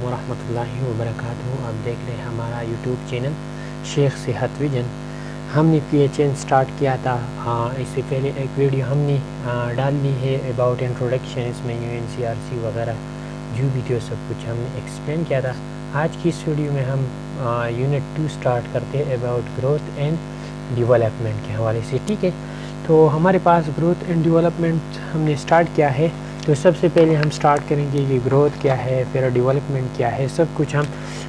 वरहमतुल्लाहि वबरकातुहू। आप देख रहे हैं हमारा यूट्यूब चैनल शेख सेहत विजन। हमने PHN स्टार्ट किया था, इससे पहले एक वीडियो हमने डाल दी है अबाउट इंट्रोडक्शन। इसमें UNCRC वगैरह जो वीडियो सब कुछ हमने एक्सप्लेन किया था। आज की इस वीडियो में हम यूनिट 2 स्टार्ट करते हैं अबाउट ग्रोथ एंड डेवलपमेंट के हवाले से। ठीक है, तो हमारे पास ग्रोथ एंड डेवलपमेंट हमने स्टार्ट किया है। तो सबसे पहले हम स्टार्ट करेंगे कि ग्रोथ क्या है, फिर डेवलपमेंट क्या है, सब कुछ हम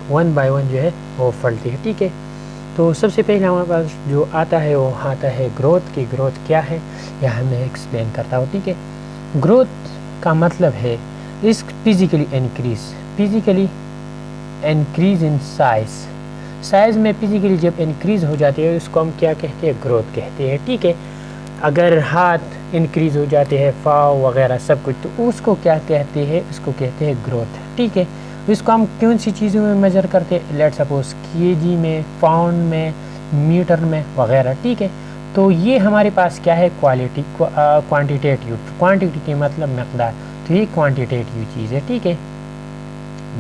वन बाय वन जो है वो पढ़ते हैं। ठीक है, तो सबसे पहले हमारे पास जो आता है वो आता है ग्रोथ की। ग्रोथ क्या है यह मैं एक्सप्लेन करता हूँ। ठीक है, ग्रोथ का मतलब है इस फिजिकली इंक्रीज इन साइज़ में फिजिकली जब इंक्रीज़ हो जाती है उसको हम क्या कहते हैं, ग्रोथ कहते हैं। ठीक है, अगर हाथ इंक्रीज़ हो जाते हैं, पाँव वगैरह सब कुछ, तो उसको क्या कहते हैं, उसको कहते हैं ग्रोथ। ठीक है, इसको हम कौन सी चीज़ों में मेजर करते हैं, लेट्स सपोज केजी में, पाउंड में, मीटर में वगैरह। ठीक है, तो ये हमारे पास क्या है, क्वांटिटेटिव। क्वांटिटी के मतलब मकदार, तो ये क्वांटिटेटिव चीज़ है। ठीक है,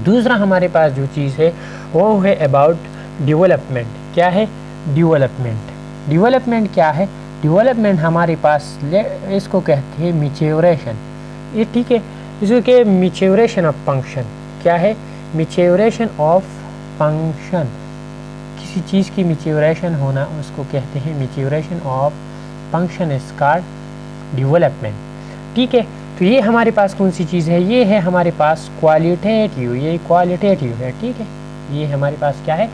दूसरा हमारे पास जो चीज़ है वो है अबाउट डेवलपमेंट। क्या है डेवलपमेंट क्या है, डेवलपमेंट हमारे पास इसको कहते हैं मैच्योरेशन। ये ठीक है, इसको के मैच्योरेशन ऑफ फंक्शन। क्या है, मैच्योरेशन ऑफ फंक्शन, किसी चीज़ की मैच्योरेशन होना उसको कहते हैं maturation of function is called development. ठीक है, तो ये हमारे पास कौन सी चीज़ है, ये है हमारे पास क्वालिटेटिव। ये क्वालिटेटिव है। ठीक है, ये हमारे पास क्या है,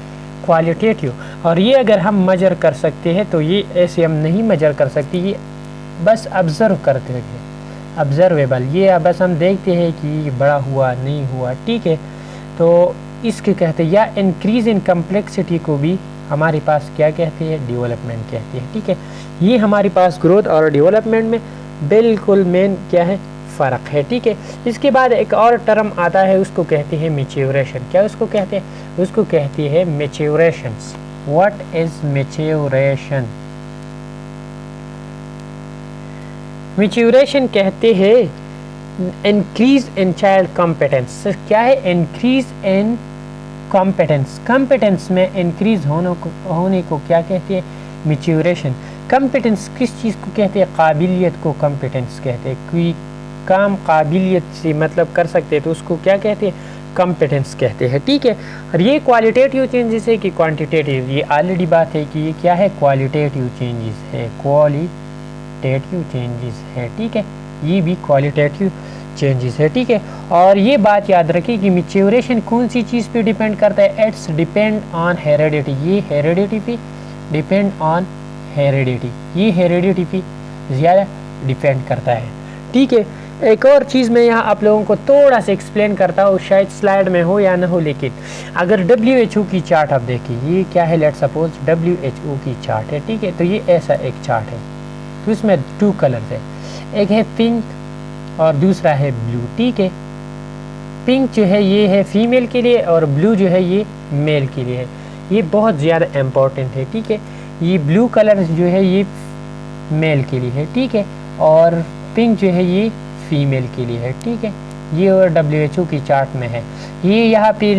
क्वालिटेटिव। और ये अगर हम मेजर कर सकते हैं तो ये ऐसे हम नहीं मेजर कर सकते, ये बस ऑब्ज़र्व करते हैं, ऑब्ज़र्वेबल। ये बस हम देखते हैं कि बड़ा हुआ नहीं हुआ। ठीक है, तो इसके कहते हैं, या इंक्रीज़ इन कम्प्लेक्सिटी को भी हमारे पास क्या कहते हैं, डेवलपमेंट कहते हैं। ठीक है, ये हमारे पास ग्रोथ और डेवलपमेंट में बिल्कुल मेन क्या है, फ़र्क है। ठीक है, इसके बाद एक और टर्म आता है, उसको कहते हैं मैच्योरेशन। क्या उसको कहते हैं, उसको कहते हैं मैच्योरेशंस। व्हाट इज मैच्योरेशन, मैच्योरेशन कहते हैं इंक्रीज इन चाइल्ड कॉम्पिटेंस। क्या है, इंक्रीज इन कॉम्पिटेंस। कॉम्पिटेंस में इंक्रीज होने को क्या कहते हैं, मैच्योरेशन। कॉम्पिटेंस किस चीज़ को कहते हैं, काबिलियत को कॉम्पिटेंस कहते हैं। कोई काम काबिलियत से मतलब कर सकते हैं तो उसको क्या कहते हैं, कॉम्पिटेंस कहते हैं। ठीक है, और ये क्वालिटेटिव चेंजेस है कि क्वांटिटेटिव, ये ऑलरेडी बात है कि ये क्या है, क्वालिटेटिव चेंजेस है, क्वालिटेटिव चेंजेस है। ठीक है, ये भी क्वालिटेटिव चेंजेस है। ठीक है, और ये बात याद रखिए कि मैच्योरेशन कौन सी चीज़ पे डिपेंड करता है, इट्स डिपेंड ऑन हेरिडिटी। ये हेरिडिटी पे डिपेंड ऑन हेरिडिटी, ये हेरिडिटी पे ज़्यादा डिपेंड करता है। ठीक है, एक और चीज़ मैं यहाँ आप लोगों को थोड़ा सा एक्सप्लेन करता हूँ, शायद स्लाइड में हो या ना हो, लेकिन अगर WHO की चार्ट आप देखिए, ये क्या है, लेट्स सपोज WHO की चार्ट है। ठीक है, तो ये ऐसा एक चार्ट है, तो इसमें 2 कलर्स है, एक है पिंक और दूसरा है ब्लू। ठीक है, पिंक जो है ये है फीमेल के लिए और ब्लू जो है ये मेल के लिए है। ये बहुत ज़्यादा इम्पोर्टेंट है। ठीक है, ये ब्लू कलर जो है ये मेल के लिए है। ठीक है, और पिंक जो है ये फीमेल के लिए है। ठीक है, ये और WHO की चार्ट में है। ये यहाँ पे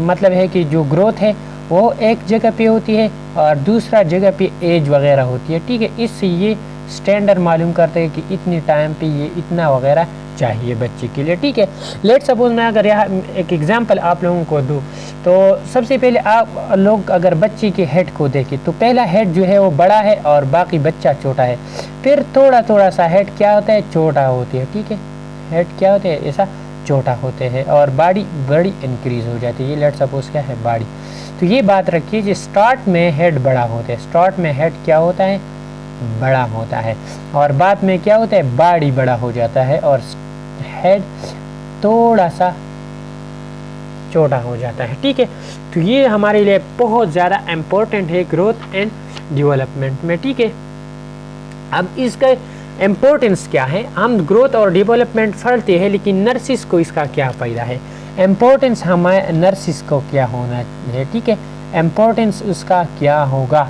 मतलब है कि जो ग्रोथ है वो एक जगह पे होती है और दूसरा जगह पे एज वगैरह होती है। ठीक है, इससे ये स्टैंडर्ड मालूम करते हैं कि इतने टाइम पे ये इतना वगैरह चाहिए बच्चे के लिए। ठीक है, लेट सपोज मैं अगर यहाँ एक एग्जांपल आप लोगों को दूँ, तो सबसे पहले आप लोग अगर बच्चे के हेड को देखें तो पहला हेड जो है वो बड़ा है और बाकी बच्चा छोटा है। फिर थोड़ा सा हेड क्या होता है, छोटा होती है। ठीक है, हेड क्या होते हैं, ऐसा छोटा होते हैं और बॉडी बड़ी इंक्रीज़ हो जाती है। ये लेट सपोज क्या है, बॉडी। तो ये बात रखिए कि स्टार्ट में हेड बड़ा होता है, स्टार्ट में हेड क्या होता है, बड़ा होता है, और बाद में क्या होता है, बॉडी बड़ा हो जाता है और हेड थोड़ा सा छोटा हो जाता है। ठीक है, तो ये हमारे लिए बहुत ज़्यादा इम्पोर्टेंट है ग्रोथ एंड डेवलपमेंट में। ठीक है, अब इसका इम्पोर्टेंस क्या है, हम ग्रोथ और डेवलपमेंट पढ़ते हैं, लेकिन नर्सिस को इसका क्या फ़ायदा है, इम्पोर्टेंस हमारे नर्सिस को क्या होना है। ठीक है, इम्पोर्टेंस उसका क्या होगा,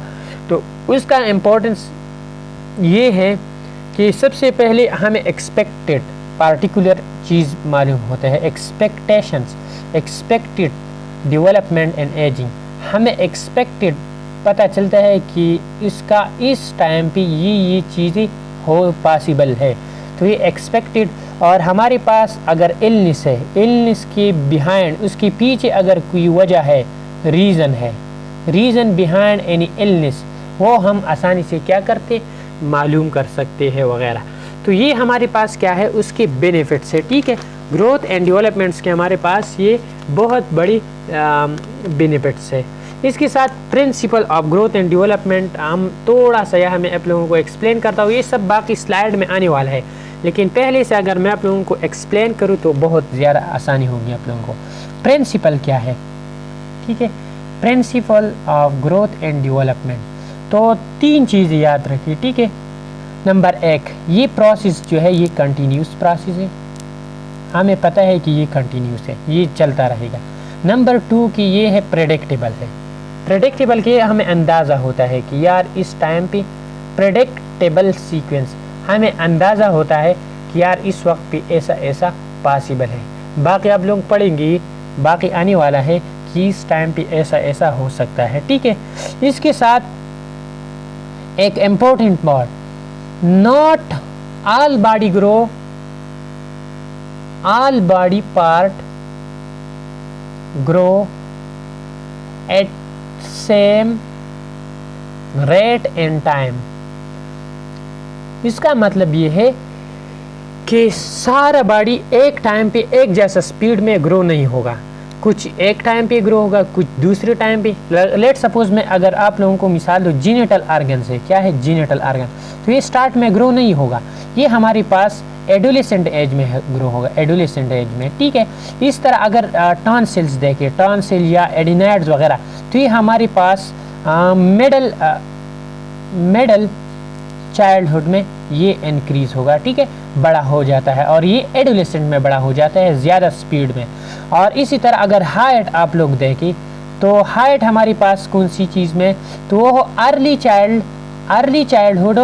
तो उसका इम्पोर्टेंस ये है कि सबसे पहले हमें एक्सपेक्टेड पार्टिकुलर चीज़ मालूम होता है, expectations, expected development and ageing. हमें एक्सपेक्टेड पता चलता है कि इसका इस टाइम पे ये चीज़ें हो पॉसिबल है, तो ये एक्सपेक्टेड। और हमारे पास अगर इलनेस है, इलनेस के बिहाइंड, उसके पीछे अगर कोई वजह है, रीज़न है, रीज़न बिहाइंड एनी इलनेस, वो हम आसानी से क्या करते, मालूम कर सकते हैं वगैरह। तो ये हमारे पास क्या है, उसके बेनिफिट्स है। ठीक है, ग्रोथ एंड डेवलपमेंट्स के हमारे पास ये बहुत बड़ी बेनिफिट्स है। इसके साथ principle of growth and development हम थोड़ा सा यहाँ मैं आप लोगों को एक्सप्लेन करता हूँ। ये सब बाकी स्लाइड में आने वाला है, लेकिन पहले से अगर मैं आप लोगों को एक्सप्लेन करूँ तो बहुत ज़्यादा आसानी होगी आप लोगों को। प्रिंसिपल क्या है, ठीक है, principle of growth and development. तो 3 चीज़ें याद रखिए। ठीक है, नंबर 1, ये प्रोसेस जो है ये कंटिन्यूस प्रोसेस है, हमें पता है कि ये कंटिन्यूस है, ये चलता रहेगा। नंबर 2 कि ये है प्रेडिक्टेबल है, प्रेडिक्टेबल के हमें अंदाज़ा होता है कि यार इस टाइम पे प्रेडिक्टेबल सीक्वेंस, हमें अंदाज़ा होता है कि यार इस वक्त पे ऐसा ऐसा पॉसिबल है। बाकी आप लोग पढ़ेंगे, बाकी आने वाला है कि इस टाइम पे ऐसा ऐसा हो सकता है। ठीक है, इसके साथ एक important word, not all body grow, all body part grow at same rate and time. इसका मतलब ये है कि सारा बॉडी एक टाइम पे एक जैसा स्पीड में ग्रो नहीं होगा, कुछ एक टाइम पे ग्रो होगा, कुछ दूसरे टाइम पे। लेट सपोज में अगर आप लोगों को मिसाल दो, जीनेटल ऑर्गन से, क्या है जीनेटल ऑर्गन, तो ये स्टार्ट में ग्रो नहीं होगा, ये हमारे पास एडोलेसेंट एज में ग्रो होगा, एडोलेसेंट एज में। ठीक है, इस तरह अगर टॉन्सिल्स देखें, टॉन्सिल या एडिनाइड्स वगैरह, तो ये हमारे पास मिडल चाइल्डहुड में ये इंक्रीज होगा। ठीक है, बड़ा हो जाता है, और ये एडोलेसेंट में बड़ा हो जाता है ज़्यादा स्पीड में। और इसी तरह अगर हाइट आप लोग देखें, तो हाइट हमारे पास कौन सी चीज़ में, तो वो अर्ली चाइल्डहुड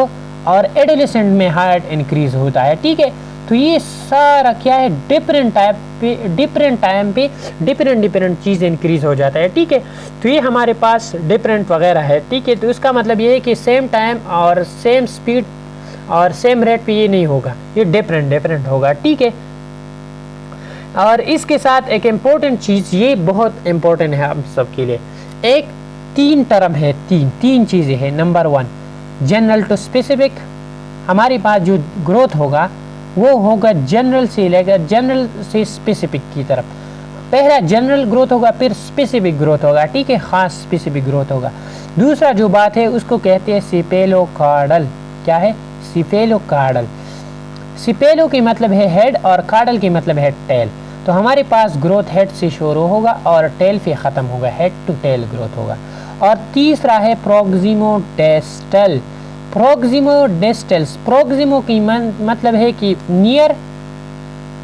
और एडोलेसेंट में हाइट इंक्रीज होता है। ठीक है, तो ये सारा क्या है, डिफरेंट टाइम पे डिफरेंट चीज़ इंक्रीज हो जाता है। ठीक है, तो ये हमारे पास डिफरेंट वगैरह है। ठीक है, तो इसका मतलब ये है कि सेम टाइम और सेम स्पीड और सेम रेट पे ये नहीं होगा, ये डिफरेंट होगा। ठीक है, और इसके साथ एक इम्पोर्टेंट चीज़, ये बहुत इम्पोर्टेंट है हम सब के लिए, एक 3 टर्म है, तीन चीज़ें हैं। नंबर 1 जनरल टू स्पेसिफिक, हमारे पास जो ग्रोथ होगा वो होगा जनरल से लेकर जनरल से स्पेसिफिक की तरफ। पहला जनरल ग्रोथ होगा, फिर स्पेसिफिक ग्रोथ होगा। ठीक है, ख़ास स्पेसिफिक ग्रोथ होगा। दूसरा जो बात है उसको कहते हैं सिपेलोकार्डल। क्या है, सिपेलोकार्डल। सिपेलो की मतलब है हेड और कार्डल की मतलब है टेल। तो हमारे पास ग्रोथ हेड से शुरू होगा और टेल पे ख़त्म होगा, हेड टू टेल ग्रोथ होगा। और तीसरा है प्रोक्सिमोडेस्टल। प्रोक्सिमोडेस्टल्स, प्रोक्सिमो की मतलब है कि नियर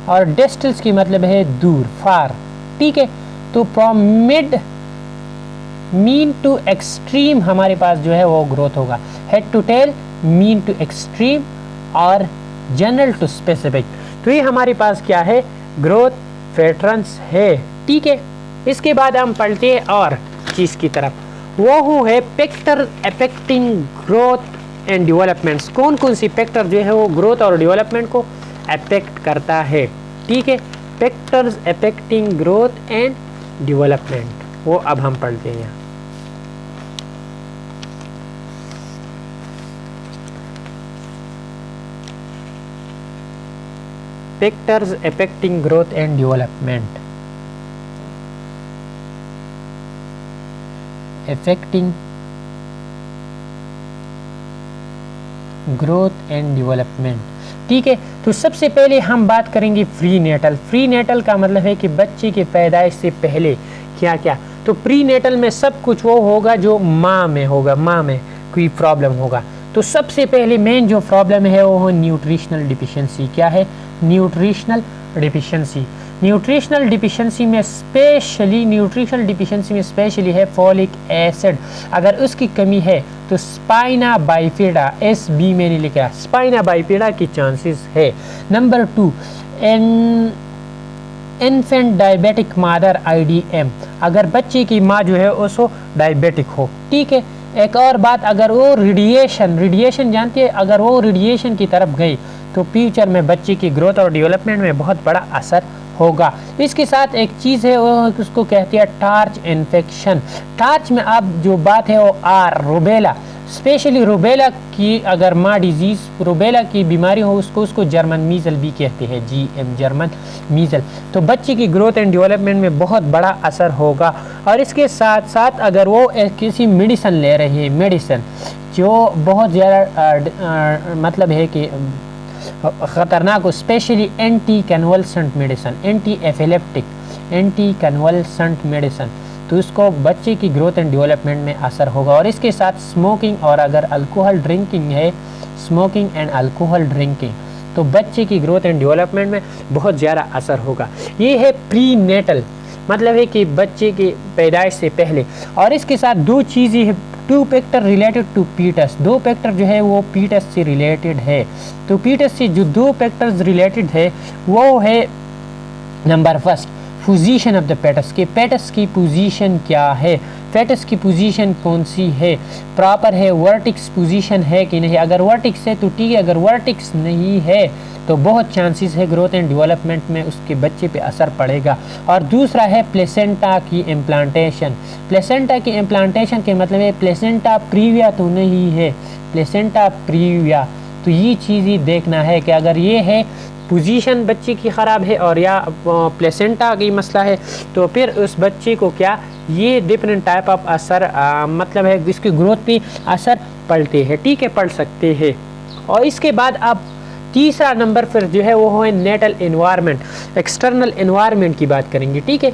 और डेस्टल्स की मतलब है दूर, फार। ठीक है, तो from mid mean to extreme हमारे पास जो है वो ग्रोथ होगा, head to tail, mean to extreme और जनरल टू स्पेसिफिक। तो ये हमारे पास क्या है, ग्रोथ पैटर्न्स है। ठीक है, इसके बाद हम पढ़ते हैं और चीज़ की तरफ, वो है factor affecting growth and developments. कौन कौन सी फैक्टर जो है वो ग्रोथ और डेवलपमेंट को अफेक्ट करता है। ठीक है, factors affecting growth and development, वो अब हम पढ़ते हैं। Factors affecting growth and development, affecting growth and development. ठीक है, तो सबसे पहले हम बात करेंगे प्री नेटल। प्री नेटल का मतलब है कि बच्चे की पैदाइश से पहले क्या क्या। तो प्री नेटल में सब कुछ वो होगा जो माँ में होगा, माँ में कोई प्रॉब्लम होगा। तो सबसे पहले मेन जो प्रॉब्लम है वो न्यूट्रिशनल डिफिशिएंसी। क्या है, न्यूट्रिशनल डिफिशिएंसी। न्यूट्रिशनल डिफिशिएंसी में स्पेशली है फॉलिक एसिड। अगर उसकी कमी है तो स्पाइना बाइफिडा, SB मैंने लिखा, स्पाइना बाइफिडा की चांसेस है। नंबर 2 इन्फेंट डायबिटिक मादर IDM, अगर बच्चे की माँ जो है उसको डायबिटिक हो, ठीक है। एक और बात, अगर वो रेडिएशन जानती है, अगर वो रेडिएशन की तरफ गई तो फ्यूचर में बच्चे की ग्रोथ और डेवलपमेंट में बहुत बड़ा असर होगा। इसके साथ एक चीज़ है, वो उसको कहती है टार्च इन्फेक्शन। टार्च में अब जो बात है वो रूबेला, स्पेशली रूबेला की अगर माँ डिजीज़ रूबेला की बीमारी हो उसको जर्मन मीज़ल भी कहते हैं, GM जर्मन मीज़ल। तो बच्चे की ग्रोथ एंड डेवलपमेंट में बहुत बड़ा असर होगा। और इसके साथ साथ अगर वो किसी मेडिसिन ले रही है, मेडिसिन जो बहुत ज़्यादा मतलब है कि ख़तरनाक हो, specially anti convulsant medicine, anti epileptic, anti convulsant medicine, तो उसको बच्चे की ग्रोथ एंड डेवलपमेंट में असर होगा। और इसके साथ स्मोकिंग और अगर अल्कोहल ड्रिंकिंग है, स्मोकिंग एंड अल्कोहल ड्रिंकिंग, तो बच्चे की ग्रोथ एंड डेवलपमेंट में बहुत ज़्यादा असर होगा। ये है प्री नेटल, मतलब है कि बच्चे की पैदाइश से पहले। और इसके साथ दो चीज़ें है, 2 फैक्टर रिलेटेड टू पीटस, 2 फैक्टर जो है वो पीटस से रिलेटेड है। तो पीटस से जो 2 फैक्टर्स रिलेटेड है वो है, number first position of the पेटस, के पेटस की पोजीशन क्या है, पेटस की पोजीशन कौन सी है, प्रॉपर है, वर्टिक्स पोजीशन है कि नहीं। अगर वर्टिक्स है तो ठीक है, अगर वर्टिक्स नहीं है तो बहुत चांसेस है ग्रोथ एंड डेवलपमेंट में उसके बच्चे पे असर पड़ेगा। और दूसरा है प्लेसेंटा की इम्प्लांटेशन। प्लेसेंटा की इम्प्लांटेशन के मतलब है प्लेसेंटा प्रीविया तो नहीं है, प्लेसेंटा प्रीविया, तो ये चीज़ ही देखना है कि अगर ये है पोजीशन बच्चे की ख़राब है और या प्लेसेंटा की मसला है तो फिर उस बच्चे को क्या ये डिफरेंट टाइप ऑफ असर मतलब है इसकी ग्रोथ पे असर पड़ते हैं, ठीक है, पड़ सकते हैं। और इसके बाद अब तीसरा नंबर फिर जो है वो है नेटल एनवायरनमेंट, एक्सटर्नल एनवायरनमेंट की बात करेंगे, ठीक है।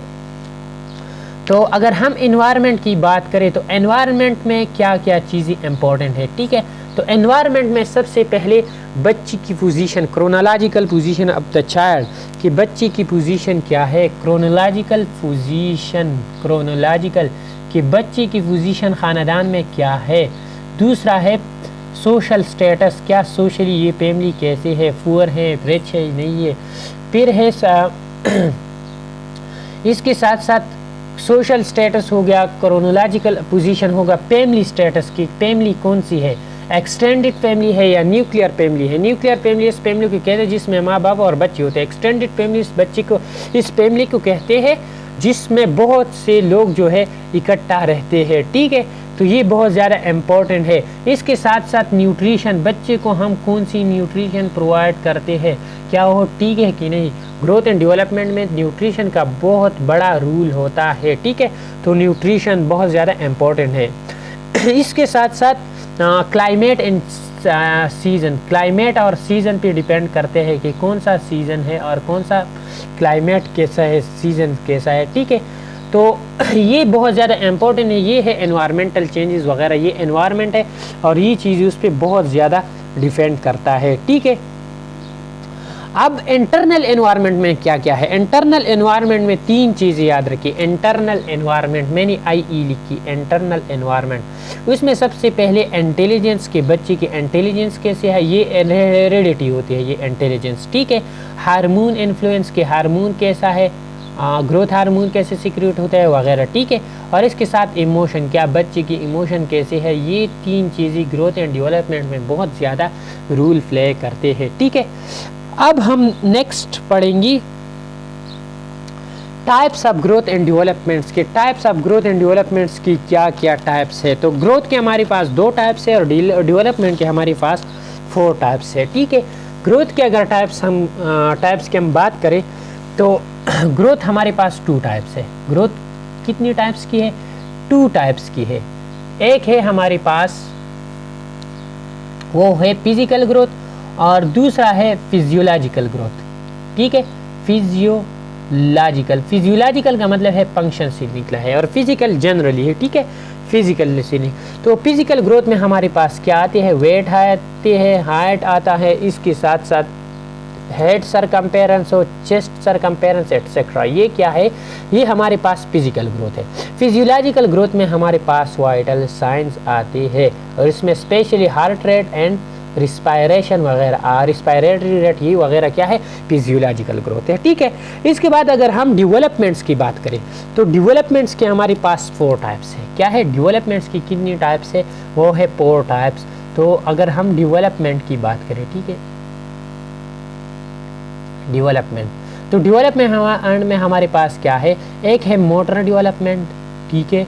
तो अगर हम एनवायरनमेंट की बात करें तो एनवायरनमेंट में क्या क्या चीज़ें इंपॉर्टेंट है, ठीक है। तो एनवायरनमेंट में सबसे पहले बच्ची की position, chronological position of the child, कि बच्ची की पोजीशन क्या है, क्रोनोलॉजिकल पोजीशन, क्रोनोलॉजिकल कि बच्ची की पोजीशन ख़ानदान में क्या है। दूसरा है सोशल स्टेटस, क्या सोशली ये फैमिली कैसे है, पुअर है, रिच है, नहीं है। फिर है इसके साथ साथ सोशल स्टेटस हो गया, क्रोनोलॉजिकल पोजीशन होगा, फैमिली स्टेटस की फैमिली कौन सी है, एक्सटेंडेड फैमिली है या न्यूक्लियर फैमिली है। न्यूक्लियर फैमिली इस फैमिली को कहते हैं जिसमें माँ बाप और बच्चे होते हैं। एक्सटेंडेड फैमिली इस बच्चे को, इस फैमिली को कहते हैं जिसमें बहुत से लोग जो है इकट्ठा रहते हैं, ठीक है। तो ये बहुत ज़्यादा इम्पोर्टेंट है। इसके साथ साथ न्यूट्रिशन, बच्चे को हम कौन सी न्यूट्रिशन प्रोवाइड करते हैं, क्या वो ठीक है कि नहीं। ग्रोथ एंड डेवलपमेंट में न्यूट्रिशन का बहुत बड़ा रूल होता है, ठीक है। तो न्यूट्रिशन बहुत ज़्यादा इम्पोर्टेंट है। इसके साथ साथ क्लाइमेट एंड सीज़न, क्लाइमेट और सीज़न पे डिपेंड करते हैं कि कौन सा सीज़न है और कौन सा क्लाइमेट कैसा है, सीज़न कैसा है, ठीक है। तो ये बहुत ज़्यादा इम्पोर्टेंट है। ये है एनवायरमेंटल चेंजेस वगैरह, ये एनवायरनमेंट है और ये चीज़ उस पर बहुत ज़्यादा डिपेंड करता है, ठीक है। अब इंटरनल एनवायरनमेंट में क्या क्या है। इंटरनल एनवायरनमेंट में 3 चीज़ें याद रखिए। इंटरनल एनवायरनमेंट, मैंने IE लिखी, इंटरनल एनवायरनमेंट। उसमें सबसे पहले इंटेलिजेंस के, बच्चे की इंटेलिजेंस कैसे है, ये हेरेडिटी होती है ये इंटेलिजेंस, ठीक है। हार्मोन इन्फ्लुएंस के, हार्मोन कैसा है, ग्रोथ हार्मोन कैसे सिक्रिएट होता है वगैरह, ठीक है। और इसके साथ इमोशन, क्या बच्चे की इमोशन कैसे है। ये 3 चीज़ें ग्रोथ एंड डेवलपमेंट में बहुत ज़्यादा रूल प्ले करते हैं, ठीक है। अब हम नेक्स्ट पढ़ेंगी types of growth and developments के। Types of growth and developments की क्या क्या टाइप्स है। तो ग्रोथ के हमारे पास 2 टाइप्स है और डेवलपमेंट के हमारे पास 4 टाइप्स है, ठीक है। ग्रोथ के अगर टाइप्स की हम बात करें तो ग्रोथ हमारे पास 2 टाइप्स है। ग्रोथ कितनी टाइप्स की है, 2 टाइप्स की है। एक है हमारे पास वो है फिजिकल ग्रोथ और दूसरा है फिजियोलॉजिकल ग्रोथ, ठीक है। फिजियोलॉजिकल, फिजियोलॉजिकल का मतलब है फंक्शन से निकला है और फिजिकल जनरली है, ठीक है, फिजिकल से नहीं। तो फिजिकल ग्रोथ में हमारे पास क्या आते हैं, वेट आते हैं, हाइट आता है, इसके साथ साथ हेड सरकम्पेरेंस और चेस्ट सरकम्पेरेंस एटसेट्रा। ये क्या है, ये हमारे पास फिजिकल ग्रोथ है। फिजियोलॉजिकल ग्रोथ में हमारे पास वाइटल साइंस आते हैं और इसमें specially heart rate and respiration वगैरह, रिस्पायरेटरी रेट, ये वगैरह क्या है, फिजियोलॉजिकल ग्रोथ है। ठीक है, इसके बाद अगर हम डेवलपमेंट्स की बात करें तो डेवलपमेंट्स के हमारे पास 4 टाइप्स है। क्या है डेवलपमेंट्स की, कितनी टाइप्स है, वो है 4 टाइप्स। तो अगर हम डेवलपमेंट की बात करें, ठीक है, डेवलपमेंट, तो डेवलपमेंट में हमारे पास क्या है, एक है मोटर डेवलपमेंट, ठीक है,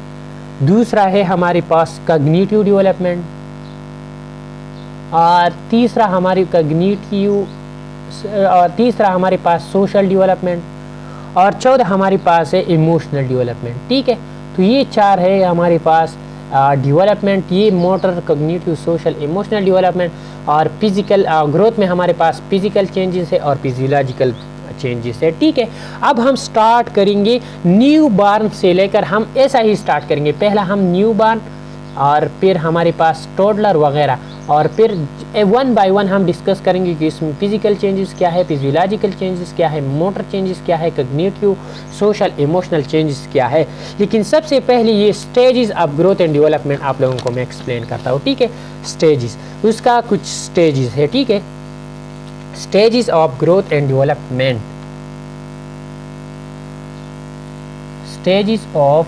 दूसरा है हमारे पास कॉग्निटिव डेवलपमेंट, और तीसरा हमारे पास सोशल डेवलपमेंट, और चौथा हमारे पास है इमोशनल डेवलपमेंट। ठीक है, तो ये 4 है हमारे पास डेवलपमेंट, ये motor, cognitive, social, emotional development. और फिजिकल ग्रोथ में हमारे पास फिजिकल चेंजेस है और फिजियोलॉजिकल चेंजेस है। ठीक है, अब हम स्टार्ट करेंगे न्यू बॉर्न से लेकर, हम ऐसा ही स्टार्ट करेंगे, पहला हम न्यू बॉर्न और फिर हमारे पास टोडलर वगैरह, और फिर 1 बाय 1 हम डिस्कस करेंगे कि इसमें फिजिकल चेंजेस क्या है, फिजियोलॉजिकल चेंजेस क्या है, मोटर चेंजेस क्या है, कॉग्निटिव, सोशल, इमोशनल चेंजेस क्या है। लेकिन सबसे पहले ये stages of growth and development आप लोगों को मैं एक्सप्लेन करता हूँ। ठीक है, स्टेजेस, उसका कुछ स्टेजेस है। ठीक है, stages of growth and development, stages of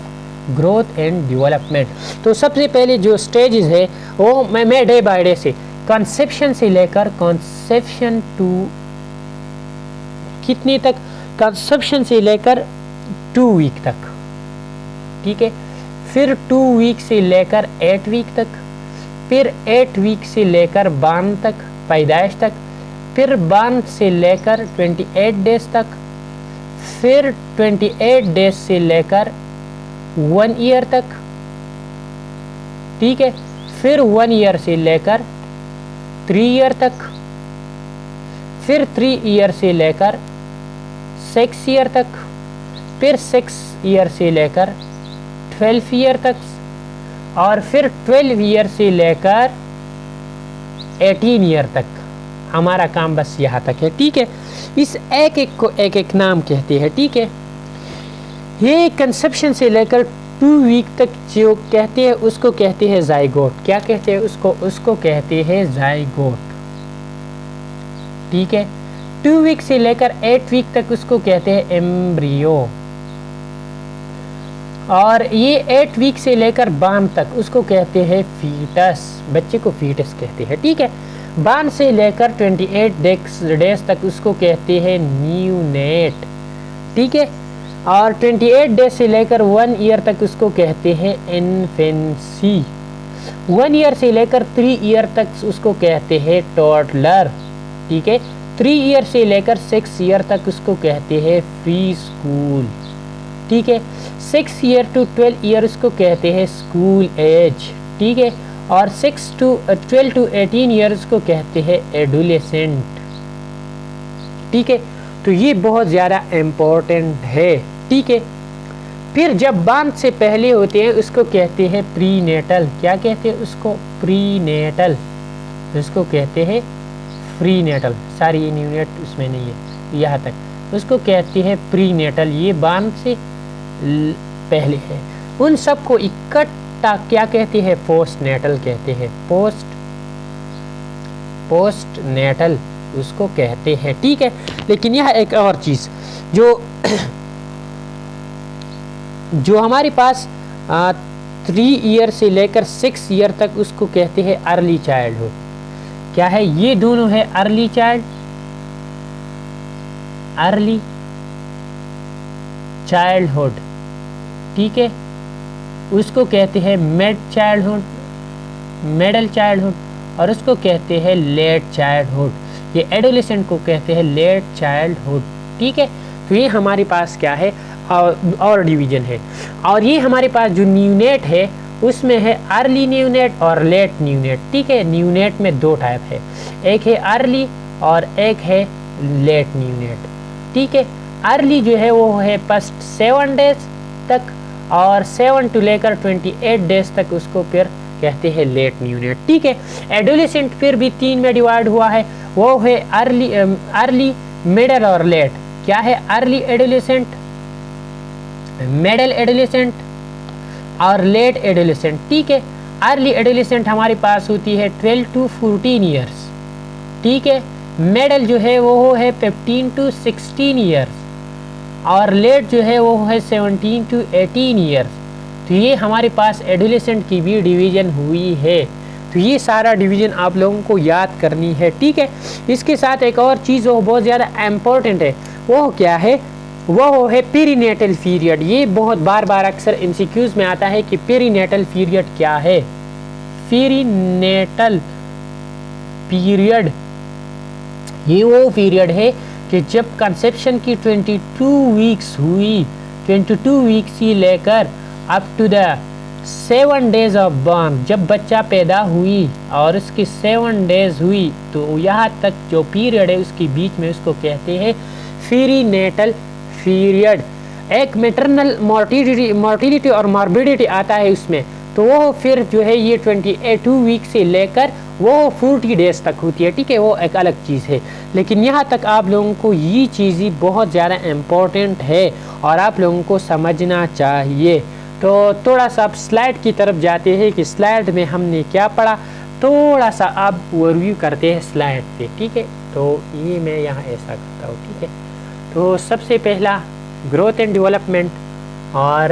growth and development. तो सबसे पहले जो स्टेजेस है वो मैं डे बाय डे से, कंसेप्शन से लेकर कंसेप्शन टू कितनी तक, कंसेप्शन से लेकर 2 वीक तक, ठीक है, फिर 2 वीक से लेकर 8 वीक तक, फिर 8 वीक से लेकर बान तक, पैदाइश तक, फिर बान से लेकर 28 डेज तक, फिर 28 डेज से लेकर 1 ईयर तक, ठीक है, फिर 1 ईयर से लेकर 3 ईयर तक, फिर 3 ईयर से लेकर 6 ईयर तक, फिर 6 ईयर से लेकर 12 ईयर तक, और फिर 12 ईयर से लेकर 18 ईयर तक। हमारा काम बस यहाँ तक है। ठीक है, इस एक एक को एक एक नाम कहते हैं। ठीक है, ये कंसेप्शन से लेकर 2 वीक तक जो कहते हैं उसको कहते हैं जाइगोट। क्या कहते हैं उसको कहते हैं जाइगोट। ठीक है, 2 वीक से लेकर 8 वीक तक उसको कहते हैं एम्ब्रियो, और ये 8 वीक से लेकर बान तक उसको कहते हैं फीटस, बच्चे को फीटस कहते हैं। ठीक है, बान से लेकर 28 डेज तक उसको कहते हैं न्यूनेट। ठीक है, और 28 डेज से लेकर 1 ईयर तक उसको कहते हैं इन्फेंसी। 1 ईयर से लेकर 3 ईयर तक उसको कहते हैं टोडलर। ठीक है, 3 ईयर से लेकर 6 ईयर तक उसको कहते हैं प्री स्कूल। ठीक है, 6 ईयर टू 12 ईयर उसको कहते हैं स्कूल एज। ठीक है, और 12 टू 18 ईयर उसको कहते हैं एडोलेसेंट। ठीक है, तो ये बहुत ज़्यादा इम्पोर्टेंट है। ठीक है, फिर जब बांध से पहले होते हैं उसको कहते हैं प्रीनेटल। क्या कहते हैं उसको? प्रीनेटल, उसको कहते हैं प्रीनेटल। सारी ये न्यूनेट उसमें नहीं है, यहाँ तक उसको कहते हैं प्रीनेटल। ये बांध से पहले है। उन सबको इकट्ठा क्या कहते हैं? पोस्ट नेटल कहते हैं। पोस्ट नेटल उसको कहते हैं। ठीक है, लेकिन यह एक और चीज़ जो हमारे पास 3 ईयर से लेकर 6 ईयर तक उसको कहते हैं अर्ली चाइल्डहुड। क्या है? ये दोनों है अर्ली चाइल्डहुड। ठीक है, उसको कहते हैं मिडल चाइल्डहुड, और उसको कहते हैं लेट चाइल्डहुड। ये एडोलेसेंट को कहते हैं लेट चाइल्डहुड। ठीक है, तो ये हमारे पास क्या है और डिवीजन है। और ये हमारे पास जो न्यूनेट है उसमें है अर्ली न्यूनेट और लेट न्यूनेट। ठीक है, न्यूनेट में 2 टाइप है, एक है अर्ली और एक है लेट न्यूनेट। ठीक है, अर्ली जो है वो है फर्स्ट 7 डेज तक, और 7 टू लेकर 28 डेज तक उसको फिर कहते हैं लेट न्यूनेट। ठीक है, एडोलेसेंट फिर भी 3 में डिवाइड हुआ है, वो है अर्ली, मिडल और लेट। क्या है? अर्ली एडोलेसेंट, मिडल एडोलेसेंट और लेट एडोलेसेंट। ठीक है, अर्ली एडोलेसेंट हमारे पास होती है 12 टू 14 ईयर्स। ठीक है। मिडल जो है वो है 15 to 16 ईयर्स और लेट जो है वो है 17 to 18 ईयर्स। तो ये हमारे पास एडोलेसेंट की भी डिवीज़न हुई है। तो ये सारा डिवीज़न आप लोगों को याद करनी है, ठीक है। इसके साथ एक और चीज़ वो बहुत ज़्यादा इम्पोर्टेंट है, वो क्या है, वो है पेरीनेटल पीरियड। ये बहुत बार बार अक्सर एमसीक्यूज़ में आता है कि पेरीनेटल पीरियड क्या है। पेरीनेटल पीरियड ये वो पीरियड है कि जब कंसेप्शन की 22 वीक्स हुई, 22 वीक्स से लेकर up to the 7 days of birth, जब बच्चा पैदा हुई और उसकी 7 डेज हुई, तो यहाँ तक जो पीरियड है उसके बीच में उसको कहते हैं पेरीनेटल पीरियड। एक मैटरनल मोर्टिलिटी और मॉर्बिडिटी आता है उसमें, तो वो फिर जो है ये 22 वीक से लेकर वो 40 डेज तक होती है, ठीक है। वो एक अलग चीज़ है, लेकिन यहाँ तक आप लोगों को ये चीज़ बहुत ज़्यादा इम्पोर्टेंट है और आप लोगों को समझना चाहिए। तो थोड़ा सा आप स्लाइड की तरफ जाते हैं कि स्लाइड में हमने क्या पढ़ा, थोड़ा सा आप ओवरव्यू करते हैं स्लाइड पे, ठीक है। तो ये मैं यहाँ ऐसा करता हूँ, ठीक है। तो सबसे पहला ग्रोथ एंड डेवलपमेंट, और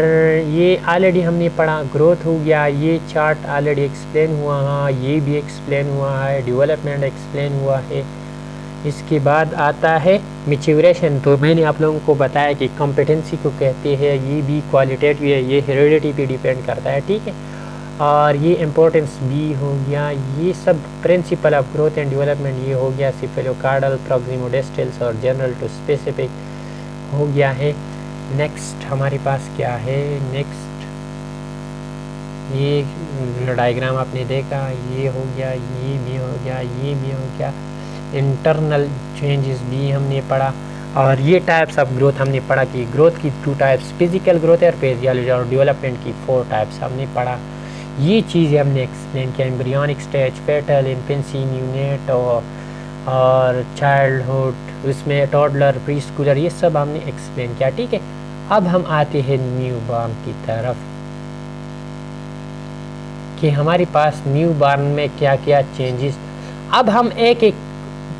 ये ऑलरेडी हमने पढ़ा, ग्रोथ हो गया, ये चार्ट ऑलरेडी एक्सप्लेन हुआ है, ये भी एक्सप्लेन हुआ है, डेवलपमेंट एक्सप्लेन हुआ है। इसके बाद आता है मैच्योरेशन। तो मैंने आप लोगों को बताया कि कॉम्पिटेंसी को कहते हैं, ये भी क्वालिटेटिव है, ये हेरिडिटी पे डिपेंड करता है, ठीक है। और ये इम्पोर्टेंस भी हो गया, ये सब principle of growth and development ये हो गया, सिफेलोकार्डल, प्रोक्सिमोडेस्टल्स और जनरल टू स्पेसिफिक हो गया है। नेक्स्ट हमारे पास क्या है, नेक्स्ट ये डायग्राम आपने देखा, ये हो गया, ये भी हो गया, ये भी हो गया। इंटरनल चेंजेस भी हमने पढ़ा, और ये टाइप्स ऑफ ग्रोथ हमने पढ़ा कि ग्रोथ की 2 टाइप्स, फिजिकल ग्रोथ और फिजियोलॉजी, और डेवलपमेंट की 4 टाइप्स हमने पढ़ा। ये चीज़ें हमने एक्सप्लेन किया, embryonic stage, fetal, infancy, neonate और चाइल्डहुड, उसमें टॉडलर, प्री स्कूलर, ये सब हमने एक्सप्लेन किया, ठीक है। अब हम आते हैं न्यू बॉर्न की तरफ कि हमारे पास न्यू बॉर्न में क्या क्या चेंजेस। अब हम एक एक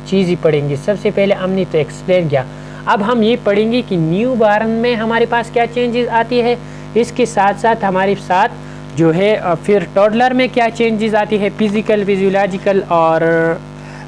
चीज़ ही पढ़ेंगे। सबसे पहले हमने तो एक्सप्लेन किया, अब हम ये पढ़ेंगे कि न्यू बॉर्न में हमारे पास क्या चेंजेस आती है। इसके साथ साथ हमारे साथ जो है फिर टॉडलर में क्या चेंजेस आती है, फिजिकल, फिजियोलॉजिकल और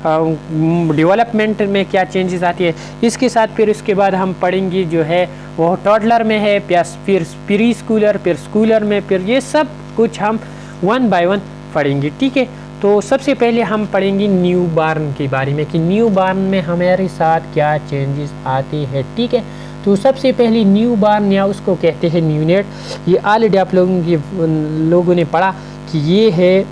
डेवलपमेंट में क्या चेंजेस आती है। इसके साथ फिर उसके बाद हम पढ़ेंगे जो है वो टॉडलर में है, फिर प्री स्कूलर, फिर स्कूलर में, फिर ये सब कुछ हम 1 बाय 1 पढ़ेंगे, ठीक है। तो सबसे पहले हम पढ़ेंगे न्यू बॉर्न के बारे में कि न्यू बॉर्न में हमारे साथ क्या चेंजेस आते हैं, ठीक है। तो सबसे पहले न्यू बॉर्न या उसको कहते हैं न्यूनेट, ये ऑलरेडी आप लोगों ने पढ़ा कि ये है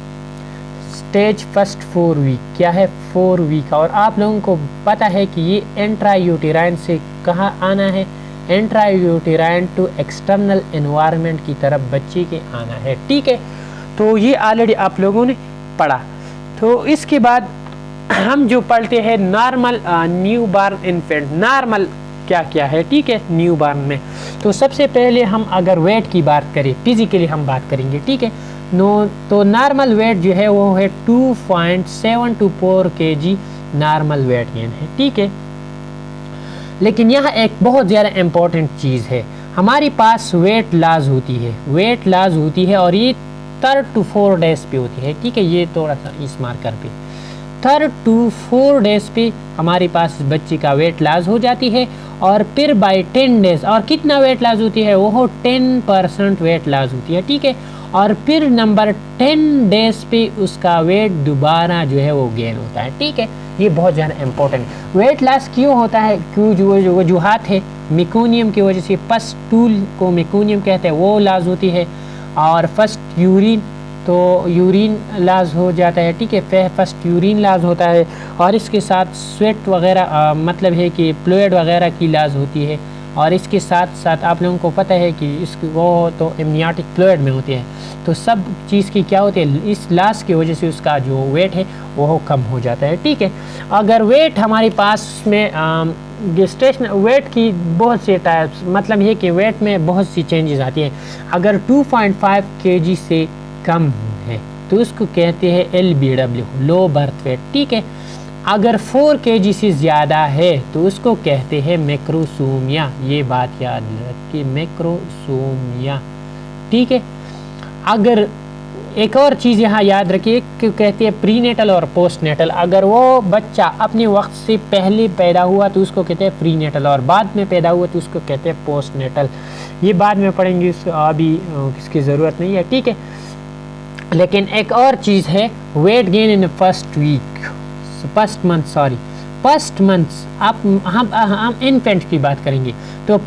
स्टेज फर्स्ट 4 वीक, क्या है 4 वीक। और आप लोगों को पता है कि ये इंट्रायूटेराइन से कहाँ आना है, इंट्रायूटेराइन टू एक्सटर्नल एनवायरनमेंट की तरफ बच्चे के आना है, ठीक है। तो ये ऑलरेडी आप लोगों ने पढ़ा। तो इसके बाद हम जो पढ़ते हैं normal new born infant, normal क्या क्या है, ठीक है, न्यू बॉर्न में। तो सबसे पहले हम अगर वेट की बात करें, फिजिकली हम बात करेंगे, ठीक है। तो नॉर्मल वेट जो है वो है 2.724 kg नॉर्मल वेट गेन है, ठीक है। लेकिन यहाँ एक बहुत ज़्यादा इम्पोर्टेंट चीज़ है, हमारे पास वेट लॉस होती है, वेट लॉस होती है और ये 3 to 4 डेज पे होती है, ठीक है। ये थोड़ा सा इस मार्कर पे 3 to 4 डेज पे हमारे पास बच्चे का वेट लॉस हो जाती है, और फिर बाय 10 डेज, और कितना वेट लॉस होती है, वो 10% वेट लॉस होती है, ठीक है। और फिर नंबर 10 डेज पे उसका वेट दोबारा जो है वो गेन होता है, ठीक है। ये बहुत ज़्यादा इंपॉर्टेंट। वेट लॉस क्यों होता है, क्यों जो वजूहात है, मेकोनियम की वजह से, फर्स्ट टूल को मेकोनियम कहते हैं, वो लॉस होती है, और फर्स्ट यूरिन, तो यूरिन लॉस हो जाता है, ठीक है, फर्स्ट यूरिन लॉस होता है, और इसके साथ स्वेट वगैरह मतलब है कि फ्लूइड वगैरह की लॉस होती है, और इसके साथ साथ आप लोगों को पता है कि इसकी वो तो एमनियाटिक फ्लूइड में होती है। तो सब चीज़ की क्या होती है, इस लॉस की वजह से उसका जो वेट है वो कम हो जाता है, ठीक है। अगर वेट हमारे पास में गेस्टेशन वेट की बहुत से टाइप्स, मतलब ये कि वेट में बहुत सी चेंजेस आती हैं। अगर 2.5 kg से कम है तो उसको कहते हैं LBW, लो बर्थ वेट, ठीक है। अगर 4 kg से ज़्यादा है तो उसको कहते हैं मैक्रोसोमिया। ये बात याद रखिए, मैक्रोसोमिया, ठीक है। अगर एक और चीज़ यहाँ याद रखिए कि कहते हैं प्रीनेटल और पोस्टनेटल। अगर वो बच्चा अपने वक्त से पहले पैदा हुआ तो उसको कहते हैं प्रीनेटल, और बाद में पैदा हुआ तो उसको कहते हैं पोस्टनेटल। ये बाद में पढ़ेंगे, अभी इसकी ज़रूरत नहीं है, ठीक है। लेकिन एक और चीज़ है, weight gain in first week, first months. आप हम इन्फेंट की बात करेंगे तो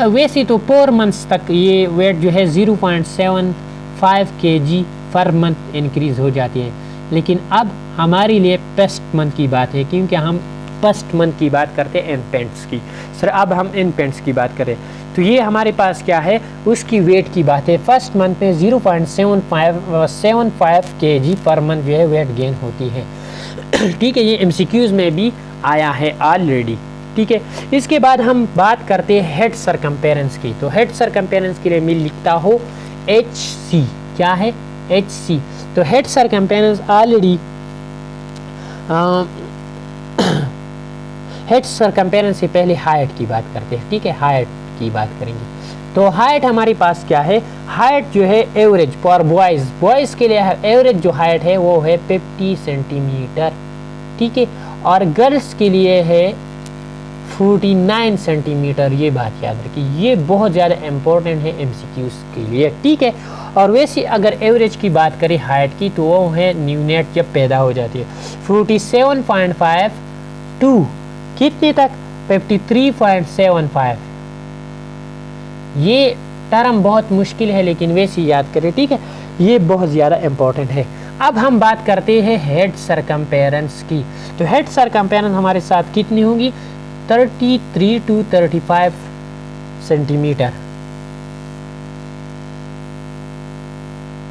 वैसे तो 4 मंथ्स तक ये वेट जो है 0.75 kg पर मंथ इंक्रीज़ हो जाती है। लेकिन अब हमारे लिए फर्स्ट मंथ की बात है, क्योंकि हम फर्स्ट मंथ की बात करते हैं इन्फेंट्स की। सर अब हम इन्फेंट्स की बात करें तो ये हमारे पास क्या है, उसकी वेट की बात है। फर्स्ट मंथ में 0.75 kg पर मंथ जो है वेट गेन होती है, ठीक है। ये MCQs में भी आया है ऑलरेडी, ठीक है। इसके बाद हम बात करते हैं हेड सरकम्पेरेंस की। तो हेड सरकम्पेरेंस के लिए मैं लिखता हूँ HC। क्या है? HC। तो हेड सरकम्पेरेंस ऑलरेडी हेड सरकम्पेरेंस से पहले हाइट की बात करते हैं, ठीक है। हाइट की बात करेंगे तो हाइट हमारे पास क्या है, हाइट जो है एवरेज फॉर बॉयज़ के लिए एवरेज जो हाइट है वो है 50 सेंटीमीटर, ठीक है। और गर्ल्स के लिए है 49 सेंटीमीटर। ये बात याद रखिए, ये बहुत ज़्यादा इम्पोर्टेंट है MCQs के लिए, ठीक है। और वैसे अगर एवरेज की बात करें हाइट की तो वो है न्यूनेट जब पैदा हो जाती है 47.5 टू कितने तक 53.75। ये टर्म बहुत मुश्किल है लेकिन वैसे याद करें, ठीक है। ये बहुत ज़्यादा इम्पोर्टेंट है। अब हम बात करते हैं हेड सरकम्पेरेंस की। तो हेड सरकम्पेरेंस हमारे साथ कितनी होगी, 33 टू 35 सेंटीमीटर।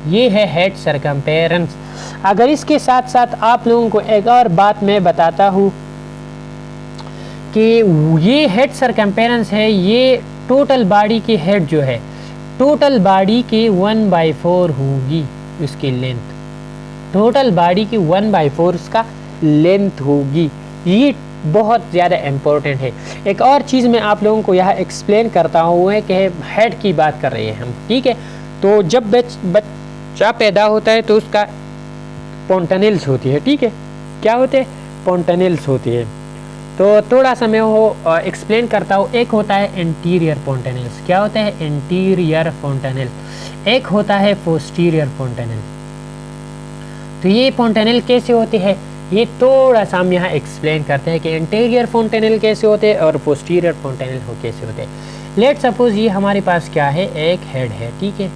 ये है हेड सरकम्पेरेंस। अगर इसके साथ साथ आप लोगों को एक और बात मैं बताता हूँ कि ये हेड सरकम्पेरेंस है, ये टोटल बॉडी की हेड जो है टोटल बॉडी के 1/4 होगी इसकी लेंथ, टोटल बॉडी की 1/4 उसका लेंथ होगी। ये बहुत ज़्यादा इम्पोर्टेंट है। एक और चीज़ मैं आप लोगों को यहाँ एक्सप्लेन करता हूँ, वो है कि हेड की बात कर रहे हैं हम, ठीक है। तो जब बच्चा पैदा होता है तो उसका पोंटनेल्स होती है, ठीक है। क्या होते हैं? पोंटनेल्स होती है। तो थोड़ा सा मैं वो एक्सप्लेन करता हूँ। एक होता है इंटीरियर पोंटनेल्स। क्या होता है? इंटीरियर पोंटनेल। एक होता है पोस्टीरियर पोंटनेल। तो ये पोंटनेल कैसे होते हैं, ये थोड़ा सा हम यहाँ एक्सप्लेन करते हैं कि इंटीरियर पोंटनेल कैसे होते हैं और पोस्टीरियर पोंटनेल कैसे होते हैं। लेट सपोज ये हमारे पास क्या है, एक हेड है, ठीक है।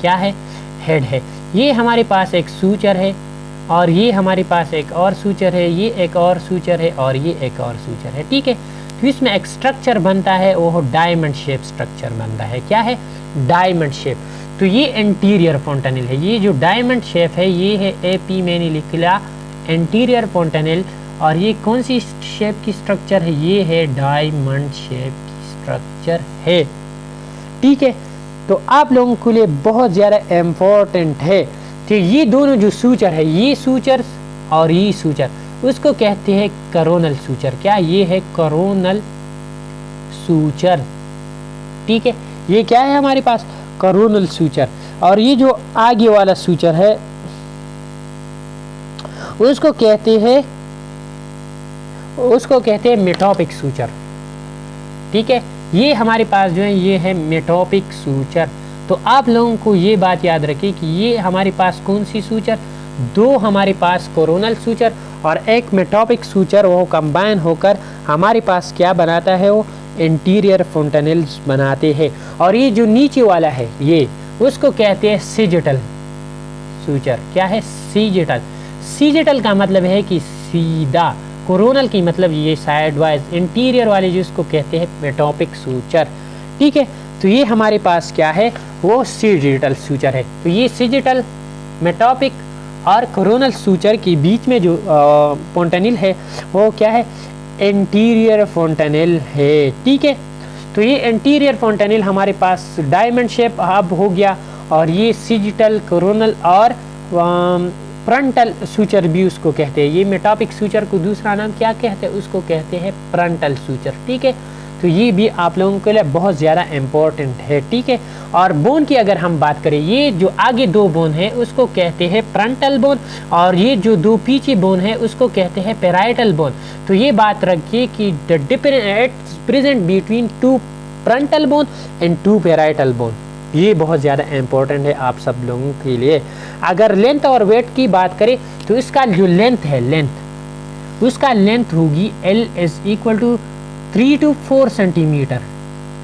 क्या है? हेड है। ये हमारे पास एक सूचर है और ये हमारे पास एक और सूचर है, ये एक और सूचर है और ये एक और सूचर है, ठीक है। तो इसमें एक स्ट्रक्चर बनता है, वो डायमंड शेप स्ट्रक्चर बनता है। क्या है? Diamond shape. तो ये इंटीरियर पोंटनेल है। ये जो डायमंड शेप है ये है AP मैंने लिख लिया इंटीरियर पोंटनेल। और ये कौन सी शेप की स्ट्रक्चर है? ये है डायमंड शेप की स्ट्रक्चर है, ठीक है। तो आप लोगों के लिए बहुत ज़्यादा इम्पोर्टेंट है। तो ये दोनों जो सूचर है, ये सूचर और ये सूचर, उसको कहते हैं करोनल सूचर। क्या? ये है करोनल सूचर, ठीक है। ये क्या है हमारे पास? करोनल सूचर। और ये जो आगे वाला सूचर है उसको कहते हैं मेटोपिक सूचर, ठीक है। ये हमारे पास जो है ये है मेटोपिक सूचर। तो आप लोगों को ये बात याद रखिए कि ये हमारे पास कौन सी सूचर, दो हमारे पास कोरोनल सूचर और एक मेटोपिक सूचर, वो कंबाइन होकर हमारे पास क्या बनाता है, वो इंटीरियर फोंटेनेल्स बनाते हैं। और ये जो नीचे वाला है ये उसको कहते हैं सिजिटल सूचर। क्या है? सिजिटल। सिजिटल का मतलब है कि सीधा, कोरोनल की मतलब ये साइड वाइज, इंटीरियर वाले जिसको कहते हैं मेटोपिक सूचर, ठीक है। तो ये हमारे पास क्या है, वो सिजिटल सूचर है। तो ये सिजिटल, मेटोपिक और कोरोनल सूचर के बीच में जो पोंटेनिल है वो क्या है, इंटीरियर फोंटेनिल है, ठीक है। तो ये इंटीरियर फोंटेनिल हमारे पास डायमंड शेप अब हो गया और ये सिजिटल, कोरोनल और फ्रंटल सूचर भी उसको कहते हैं। ये मेटॉपिक सूचर को दूसरा नाम क्या कहते हैं, उसको कहते हैं फ्रंटल सूचर, ठीक है। तो ये भी आप लोगों के लिए बहुत ज़्यादा इम्पोर्टेंट है, ठीक है। और बोन की अगर हम बात करें, ये जो आगे दो बोन है उसको कहते हैं फ्रंटल बोन, और ये जो दो पीछे बोन है उसको कहते हैं पैराइटल बोन। तो ये बात रखिए कि the difference present between two frontal bone and two parietal bone, ये बहुत ज़्यादा इम्पोर्टेंट है आप सब लोगों के लिए। अगर लेंथ और वेट की बात करें तो इसका जो लेंथ है, लेंथ उसका लेंथ होगी L is equal to 3 to 4 centimetre,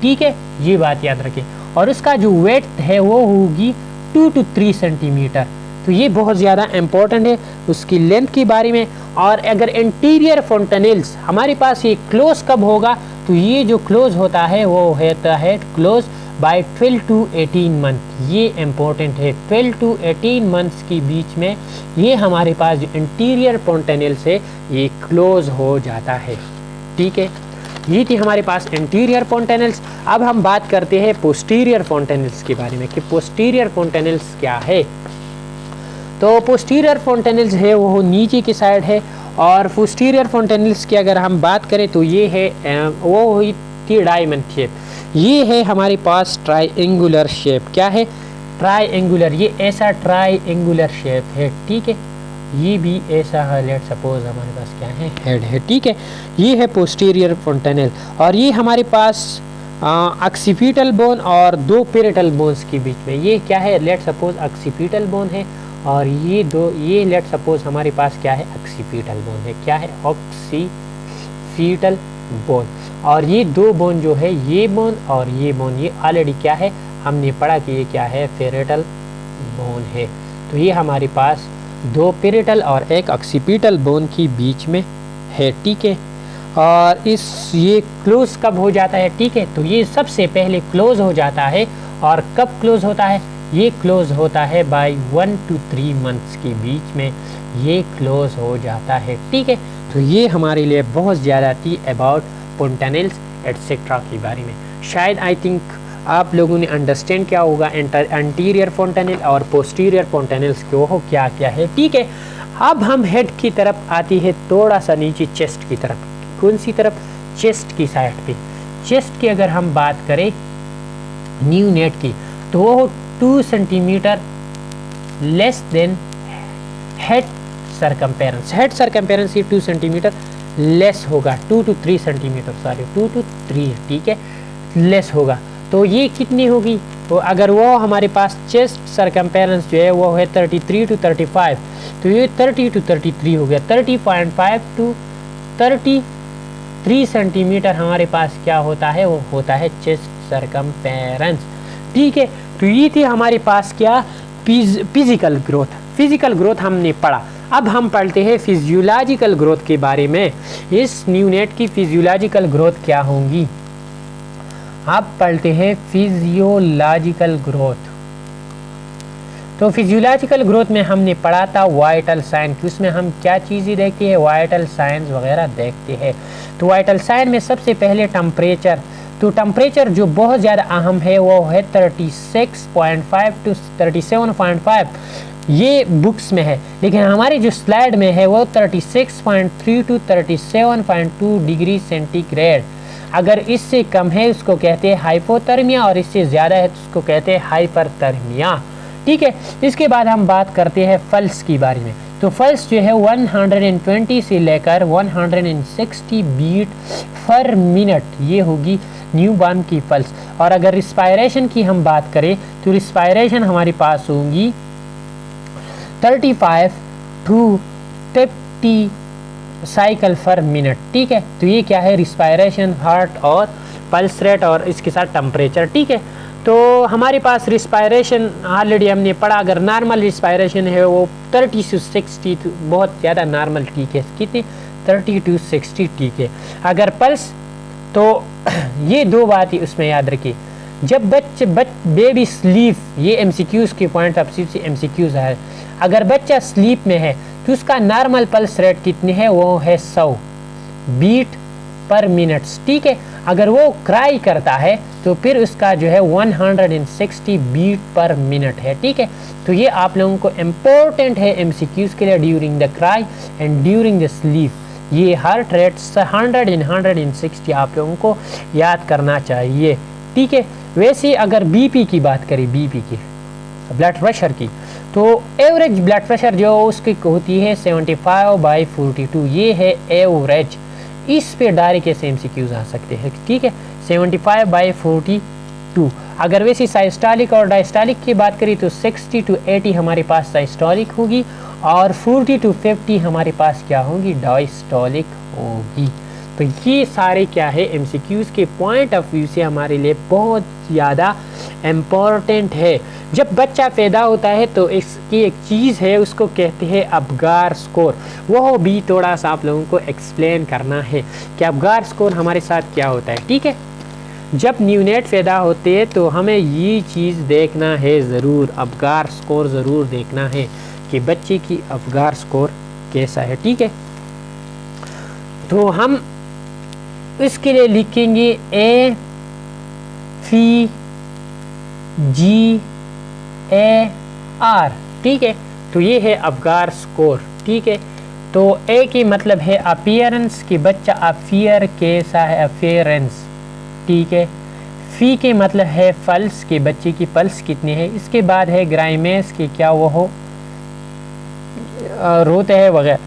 ठीक है, ये बात याद रखें। और उसका जो वेट है वो होगी 2 to 3 सेंटीमीटर। तो ये बहुत ज़्यादा इम्पोर्टेंट है उसकी लेंथ के बारे में। और अगर इंटीरियर फोंटेनेल्स हमारे पास ये क्लोज कब होगा, तो ये जो क्लोज होता है वो होता है क्लोज बाय 12 to 18 मंथ। ये इम्पोर्टेंट है, 12 to 18 मंथ्स के बीच में ये हमारे पास जो इंटीरियर फोंटेनेल्स है ये क्लोज हो जाता है, ठीक है। ये थी हमारे पास इंटीरियर फोंटेनेल्स। अब हम बात करते हैं पोस्टीरियर फोंटेनेल्स के बारे में कि पोस्टीरियर फोंटेनेल्स क्या है। तो पोस्टीरियर फोंटेनेल्स है वो नीचे की साइड है, और पोस्टीरियर फोंटेनेल्स की अगर हम बात करें तो ये है वो हुई थी डायमंड शेप। ये है हमारे पास ट्राइएंगुलर शेप, क्या है, ट्राइएंगुलर, ये ऐसा ट्राइएंगुलर शेप है, ठीक है। ये भी ऐसा है, लेट सपोज हमारे पास क्या है, हेड है, ठीक है। ये है पोस्टीरियर फोंटेनेल, और ये हमारे पास ऑक्सीपिटल बोन और दो पेरिटल बोन्स के बीच में ये क्या है, लेट सपोज ऑक्सीपिटल बोन है, और ये दो, ये लेट सपोज हमारे पास क्या है, ऑक्सीपिटल बोन है, क्या है, ऑक्सीपिटल बोन। और ये दो बोन जो है, ये बोन और ये बोन, ये ऑलरेडी क्या है, हमने पढ़ा कि ये क्या है, पेरिटल बोन है। तो ये हमारे पास दो पेरिटल और एक ऑक्सीपिटल बोन के बीच में है, ठीक है। और ये क्लोज कब हो जाता है, ठीक है, तो ये सबसे पहले क्लोज हो जाता है। और कब क्लोज होता है, ये क्लोज होता है बाय 1 to 3 मंथ्स के बीच में ये क्लोज हो जाता है, ठीक है। तो ये हमारे लिए बहुत ज़्यादा थी अबाउट फोंटेनेल्स एटसेट्रा के बारे में। शायद आई थिंक आप लोगों ने अंडरस्टैंड किया होगा एंटीरियर फोंटेनेल और पोस्टीरियर फोंटेनेल्स को हो क्या क्या है, ठीक है। अब हम हेड की तरफ आती है, थोड़ा सा नीचे चेस्ट की तरफ। कौन सी तरफ, चेस्ट की साइड पे। चेस्ट की अगर हम बात करें न्यू नेट की, तो वो 2 centimetre less than head circumference. Head circumference ये 2 सेंटीमीटर लेस होगा, 2 to 3 सेंटीमीटर, सॉरी 2 to 3, ठीक है, लेस होगा। तो ये कितनी होगी, तो अगर वो हमारे पास चेस्ट सरकमपेरेंस जो है वो है 33 to 35, तो ये 30 to 33 हो गया, 30.5 to 33 सेंटीमीटर हमारे पास क्या होता है, वो होता है चेस्ट सरकमपेरेंस, ठीक है। तो ये थी हमारे पास क्या, फिजिकल ग्रोथ। फिजिकल ग्रोथ हमने पढ़ा। अब हम पढ़ते हैं फिजियोलॉजिकल ग्रोथ के बारे में। इस न्यूनेट की फिजियोलॉजिकल ग्रोथ क्या होंगी, आप पढ़ते हैं फिजियोलॉजिकल ग्रोथ। तो फिजियोलॉजिकल ग्रोथ में हमने पढ़ा था वाइटल साइन, कि उसमें हम क्या चीज़ें देखते हैं, वाइटल साइंस वगैरह देखते हैं। तो वाइटल साइन में सबसे पहले टेम्परेचर। तो टेम्परेचर जो बहुत ज़्यादा अहम है वो है 36.5 to 37.5, ये बुक्स में है, लेकिन हमारी जो स्लाइड में है वो 36.3 to 37.2 डिग्री सेंटीग्रेड। अगर इससे कम है उसको कहते हैं हाइपोथर्मिया, और इससे ज़्यादा है तो उसको कहते हैं हाइपरथर्मिया, ठीक है। इसके बाद हम बात करते हैं पल्स की बारे में। तो पल्स जो है 120 से लेकर 160 बीट पर मिनट, ये होगी न्यूबॉर्न की पल्स। और अगर रिस्पायरेशन की हम बात करें तो रिस्पायरेशन हमारे पास होंगी 35 to 50 साइकिल पर मिनट, ठीक है। तो ये क्या है, रिस्पायरेशन, हार्ट और पल्स रेट और इसके साथ टेम्परेचर, ठीक है। तो हमारे पास रिस्पायरेशन ऑलरेडी हमने पढ़ा, अगर नॉर्मल रिस्पायरेशन है वो 30 to 60, बहुत ज़्यादा नॉर्मल, ठीक है, कितनी 30 to 60, ठीक है। अगर पल्स, तो ये दो बात ही उसमें याद रखिए, जब बेबी स्लीप, ये MCQs के पॉइंट अब सिर्फ MCQs है। अगर बच्चा स्लीप में है तो उसका नॉर्मल पल्स रेट कितनी है, वो है 100 बीट पर मिनट, ठीक है। अगर वो क्राई करता है तो फिर उसका जो है 160 बीट पर मिनट है, ठीक है। तो ये आप लोगों को इम्पोर्टेंट है MCQs के लिए, during the cry and during the sleep. ये हार्ट रेट 100 एंड 160 आप लोगों को याद करना चाहिए, ठीक है। वैसे अगर बीपी की बात करें, बीपी की, ब्लड प्रेशर की, तो एवरेज ब्लड प्रेशर जो उसकी होती है 75/42, ये है एवरेज। इस पे डायरेक्ट ऐसे MCQs आ सकते हैं, ठीक है, 75/42। अगर वैसे साइस्टोलिक और डायस्टोलिक की बात करें तो 60 to 80 हमारे पास साइस्टोलिक होगी और 40 to 50 हमारे पास क्या होगी, डायस्टोलिक होगी। तो ये सारे क्या है MCQs के पॉइंट ऑफ व्यू से हमारे लिए बहुत ज़्यादा इम्पॉर्टेंट है। जब बच्चा पैदा होता है तो इसकी एक चीज़ है, उसको कहते हैं अबगार स्कोर। वो भी थोड़ा सा आप लोगों को एक्सप्लेन करना है कि अबगार स्कोर हमारे साथ क्या होता है, ठीक है। जब न्यूनेट पैदा होते हैं तो हमें ये चीज़ देखना है ज़रूर, अबगार स्कोर ज़रूर देखना है कि बच्चे की अबगार स्कोर कैसा है, ठीक है। तो हम इसके लिए लिखेंगे AFGAR, ठीक है। तो ये है अबगार स्कोर, ठीक है। तो ए की मतलब है अपीयरेंस कि बच्चा अफियर कैसा है, अपीयरेंस, ठीक है। फी के मतलब है पल्स कि बच्चे की पल्स कितनी है। इसके बाद है ग्राइमेस कि क्या वो हो रोते है वगैरह।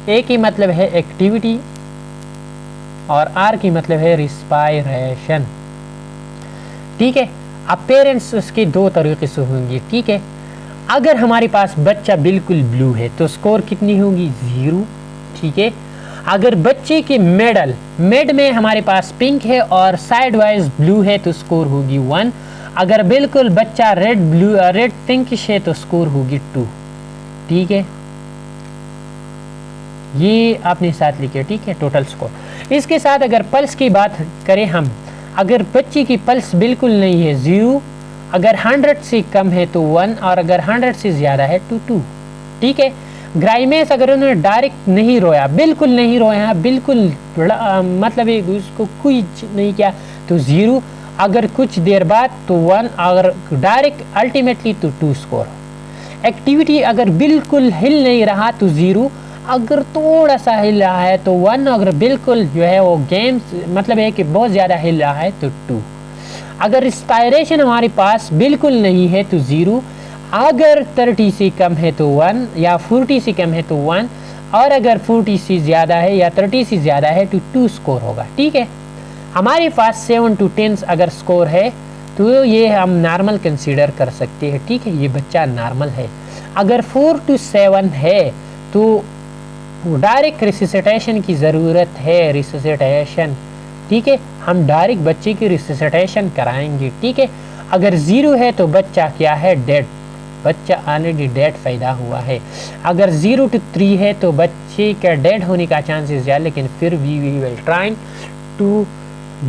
ए की मतलब है एक्टिविटी और आर की मतलब है रिस्पायरेशन, ठीक है। अपीयरेंस उसकी दो तरीके से होंगी, ठीक है। अगर हमारे पास बच्चा बिल्कुल ब्लू है तो स्कोर कितनी होगी, 0, ठीक है। अगर बच्चे की मिड में हमारे पास पिंक है और साइड वाइज ब्लू है तो स्कोर होगी 1। अगर बिल्कुल बच्चा रेड पिंकिश है तो स्कोर होगी 2, ठीक है। ये आपने साथ लिखे, ठीक है, टोटल स्कोर। इसके साथ अगर पल्स की बात करें हम, अगर बच्चे की पल्स बिल्कुल नहीं है 0, अगर 100 से कम है तो 1 और अगर 100 से ज़्यादा है तो 2, ठीक है। ग्राइमेस अगर उन्होंने डायरेक्ट नहीं रोया, बिल्कुल नहीं रोया, बिल्कुल मतलब उसको कुछ नहीं किया तो 0, अगर कुछ देर बाद तो 1, अगर डायरेक्ट अल्टीमेटली तो 2 स्कोर। एक्टिविटी अगर बिल्कुल हिल नहीं रहा तो 0, अगर थोड़ा सा हिल रहा है तो 1, अगर बिल्कुल जो है वो गेम्स मतलब है कि बहुत ज़्यादा हिल रहा है तो 2। अगर रिस्पायरेशन हमारे पास बिल्कुल नहीं है तो 0, अगर 30 से कम है तो 1 या 40 से कम है तो 1 और अगर 40 से ज़्यादा है या 30 से ज़्यादा है तो 2 स्कोर होगा, ठीक है। हमारे पास 7 to 10 अगर स्कोर है तो ये हम नॉर्मल कंसीडर कर सकते हैं, ठीक है, ये बच्चा नॉर्मल है। अगर 4 to 7 है तो डायरेक्ट रिससिटेशन की ज़रूरत है, रिससिटेशन, ठीक है, हम डायरेक्ट बच्चे की रिससिटेशन कराएंगे, ठीक है। अगर 0 है तो बच्चा क्या है, डेड, बच्चा ऑलरेडी डेड पैदा हुआ है। अगर 0 to 3 है तो बच्चे का डेड होने का चांसेस ज़्यादा, लेकिन फिर we will trying to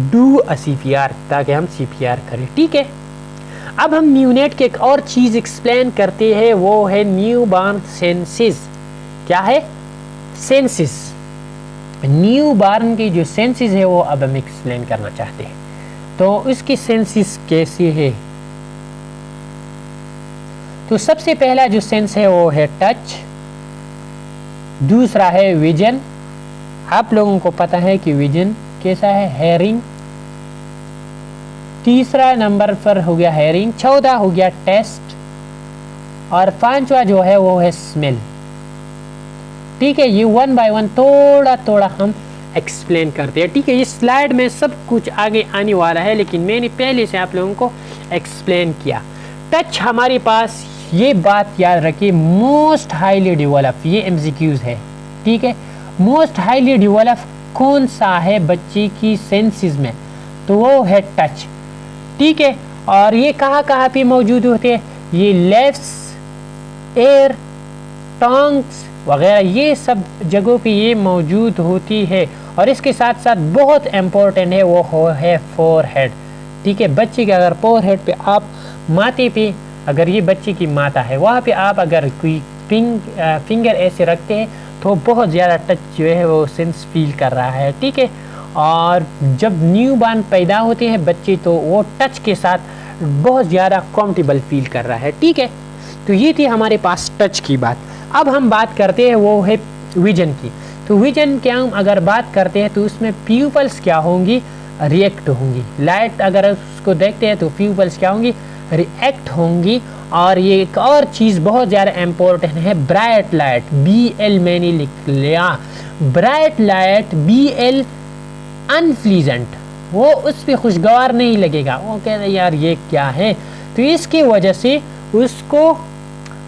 do a CPR ताकि हम CPR करें, ठीक है। अब हम न्यूनेट के एक और चीज़ एक्सप्लेन करते हैं, वो है न्यू बॉर्न सेंसिस। क्या है, सेंसिस, न्यू बॉर्न की जो सेंसिस है वो अब हम एक्सप्लेन करना चाहते हैं। तो उसकी सेंसिस कैसी है, तो सबसे पहला जो सेंस है वो है टच, दूसरा है विजन, आप लोगों को पता है कि विजन कैसा है, हेयरिंग, तीसरा नंबर पर हो गया हेयरिंग, चौथा हो गया टेस्ट और पांचवा जो है वो है स्मेल, ठीक है। ये 1 by 1 थोड़ा थोड़ा हम एक्सप्लेन करते हैं, ठीक है। इस स्लाइड में सब कुछ आगे आने वाला है लेकिन मैंने पहले से आप लोगों को एक्सप्लेन किया। टच हमारे पास, ये बात याद रखिए, मोस्ट हाईली डेवलप, ये MCQs है, ठीक है। मोस्ट हाईली डेवलप कौन सा है बच्चे की सेंसेस में, तो वो है टच, ठीक है। और ये कहाँ कहाँ पे मौजूद होते हैं, ये लेफ्स, एयर, टंग्स वगैरह, ये सब जगहों पे ये मौजूद होती है। और इसके साथ साथ बहुत इम्पोर्टेंट है वो है फोरहेड, ठीक है। बच्चे के अगर फोरहेड पे आप माथे पे, अगर ये बच्चे की माता है वहाँ पे आप अगर कोई फिंगर ऐसे रखते हैं तो बहुत ज़्यादा टच जो है वो सेंस फील कर रहा है, ठीक है। और जब न्यू बॉर्न पैदा होते हैं बच्चे तो वो टच के साथ बहुत ज़्यादा कंफर्टेबल फील कर रहा है। ठीक है, तो ये थी हमारे पास टच की बात। अब हम बात करते हैं वो है विजन की। तो विजन क्या हम अगर बात करते हैं तो उसमें प्यूपल्स क्या होंगी, रिएक्ट होंगी। लाइट अगर उसको देखते हैं तो प्यूपल्स क्या होंगी, रिएक्ट होंगी। और ये एक और चीज़ बहुत ज़्यादा इम्पोर्टेंट है, ब्राइट लाइट, BL मैंने लिख लिया, ब्राइट लाइट BL अनप्लीजेंट, वो उस पर खुशगवार नहीं लगेगा, वो कहते हैं यार ये क्या है। तो इसकी वजह से उसको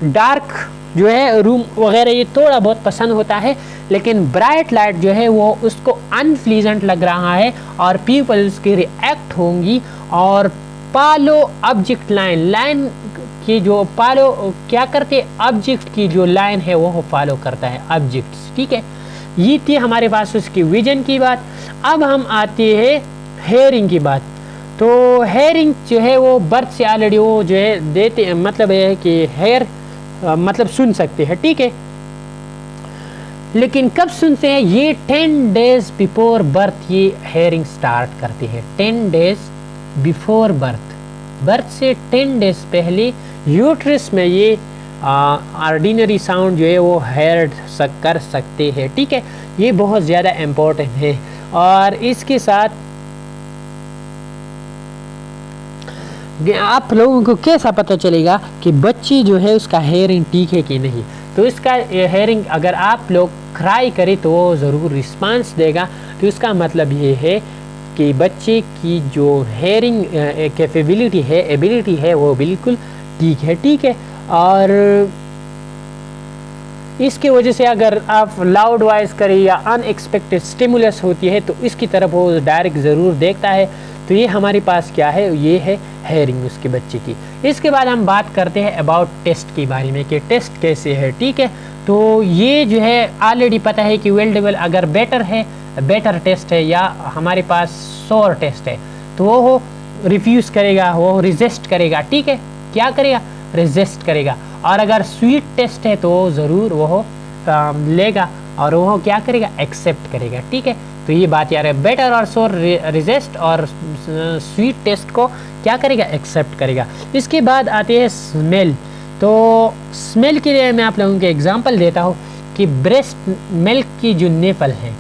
डार्क जो है रूम वगैरह ये थोड़ा बहुत पसंद होता है, लेकिन ब्राइट लाइट जो है वो उसको अनप्लीजेंट लग रहा है और पीपल उसकी रिएक्ट होंगी। और पालो ऑब्जेक्ट लाइन की जो पालो क्या करते, ऑब्जेक्ट की जो लाइन है वो फॉलो करता है ऑब्जेक्ट्स। ठीक है, ये थी हमारे पास उसकी विजन की बात। अब हम आते हैं हेयरिंग की बात। तो हेयरिंग जो है वो बर्थ से ऑलरेडी वो जो है देते, मतलब ये है कि हेयर मतलब सुन सकते हैं। ठीक है, लेकिन कब सुनते हैं, ये 10 डेज बिफोर बर्थ ये हेयरिंग स्टार्ट करते हैं। 10 डेज बिफोर बर्थ, बर्थ से 10 डेज पहले यूट्रस में ये ऑर्डिनरी साउंड जो है वो हेयर कर सकते हैं। ठीक है, ये बहुत ज़्यादा इम्पोर्टेंट है। और इसके साथ आप लोगों को कैसा पता चलेगा कि बच्चे जो है उसका हेयरिंग ठीक है कि नहीं। तो इसका हेयरिंग अगर आप लोग क्राई करें तो वो ज़रूर रिस्पांस देगा, तो इसका मतलब ये है कि बच्चे की जो हेयरिंग कैपेबिलिटी है, एबिलिटी है, वो बिल्कुल ठीक है। ठीक है, और इसके वजह से अगर आप लाउड वॉइस करें या अनएक्सपेक्टेड स्टिमुलस होती है तो इसकी तरफ वो डायरेक्ट ज़रूर देखता है। तो ये हमारे पास क्या है, ये है हेयरिंग उसके बच्चे की। इसके बाद हम बात करते हैं अबाउट टेस्ट के बारे में कि टेस्ट कैसे है। ठीक है, तो ये जो है ऑलरेडी पता है कि वेल डेवल अगर बेटर है, बेटर टेस्ट है, या हमारे पास सोर टेस्ट है तो वो रिफ्यूज़ करेगा, वो रिजेस्ट करेगा। ठीक है, क्या करेगा, रेजिस्ट करेगा। और अगर स्वीट टेस्ट है तो ज़रूर वो लेगा और वो क्या करेगा, एक्सेप्ट करेगा। ठीक है, तो ये बात यार है, बेटर और सोर रेजिस्ट और स्वीट टेस्ट को क्या करेगा, एक्सेप्ट करेगा। इसके बाद आते हैं स्मेल। तो स्मेल के लिए मैं आप लोगों को एग्जांपल देता हूँ कि ब्रेस्ट मिल्क की जो निपल है,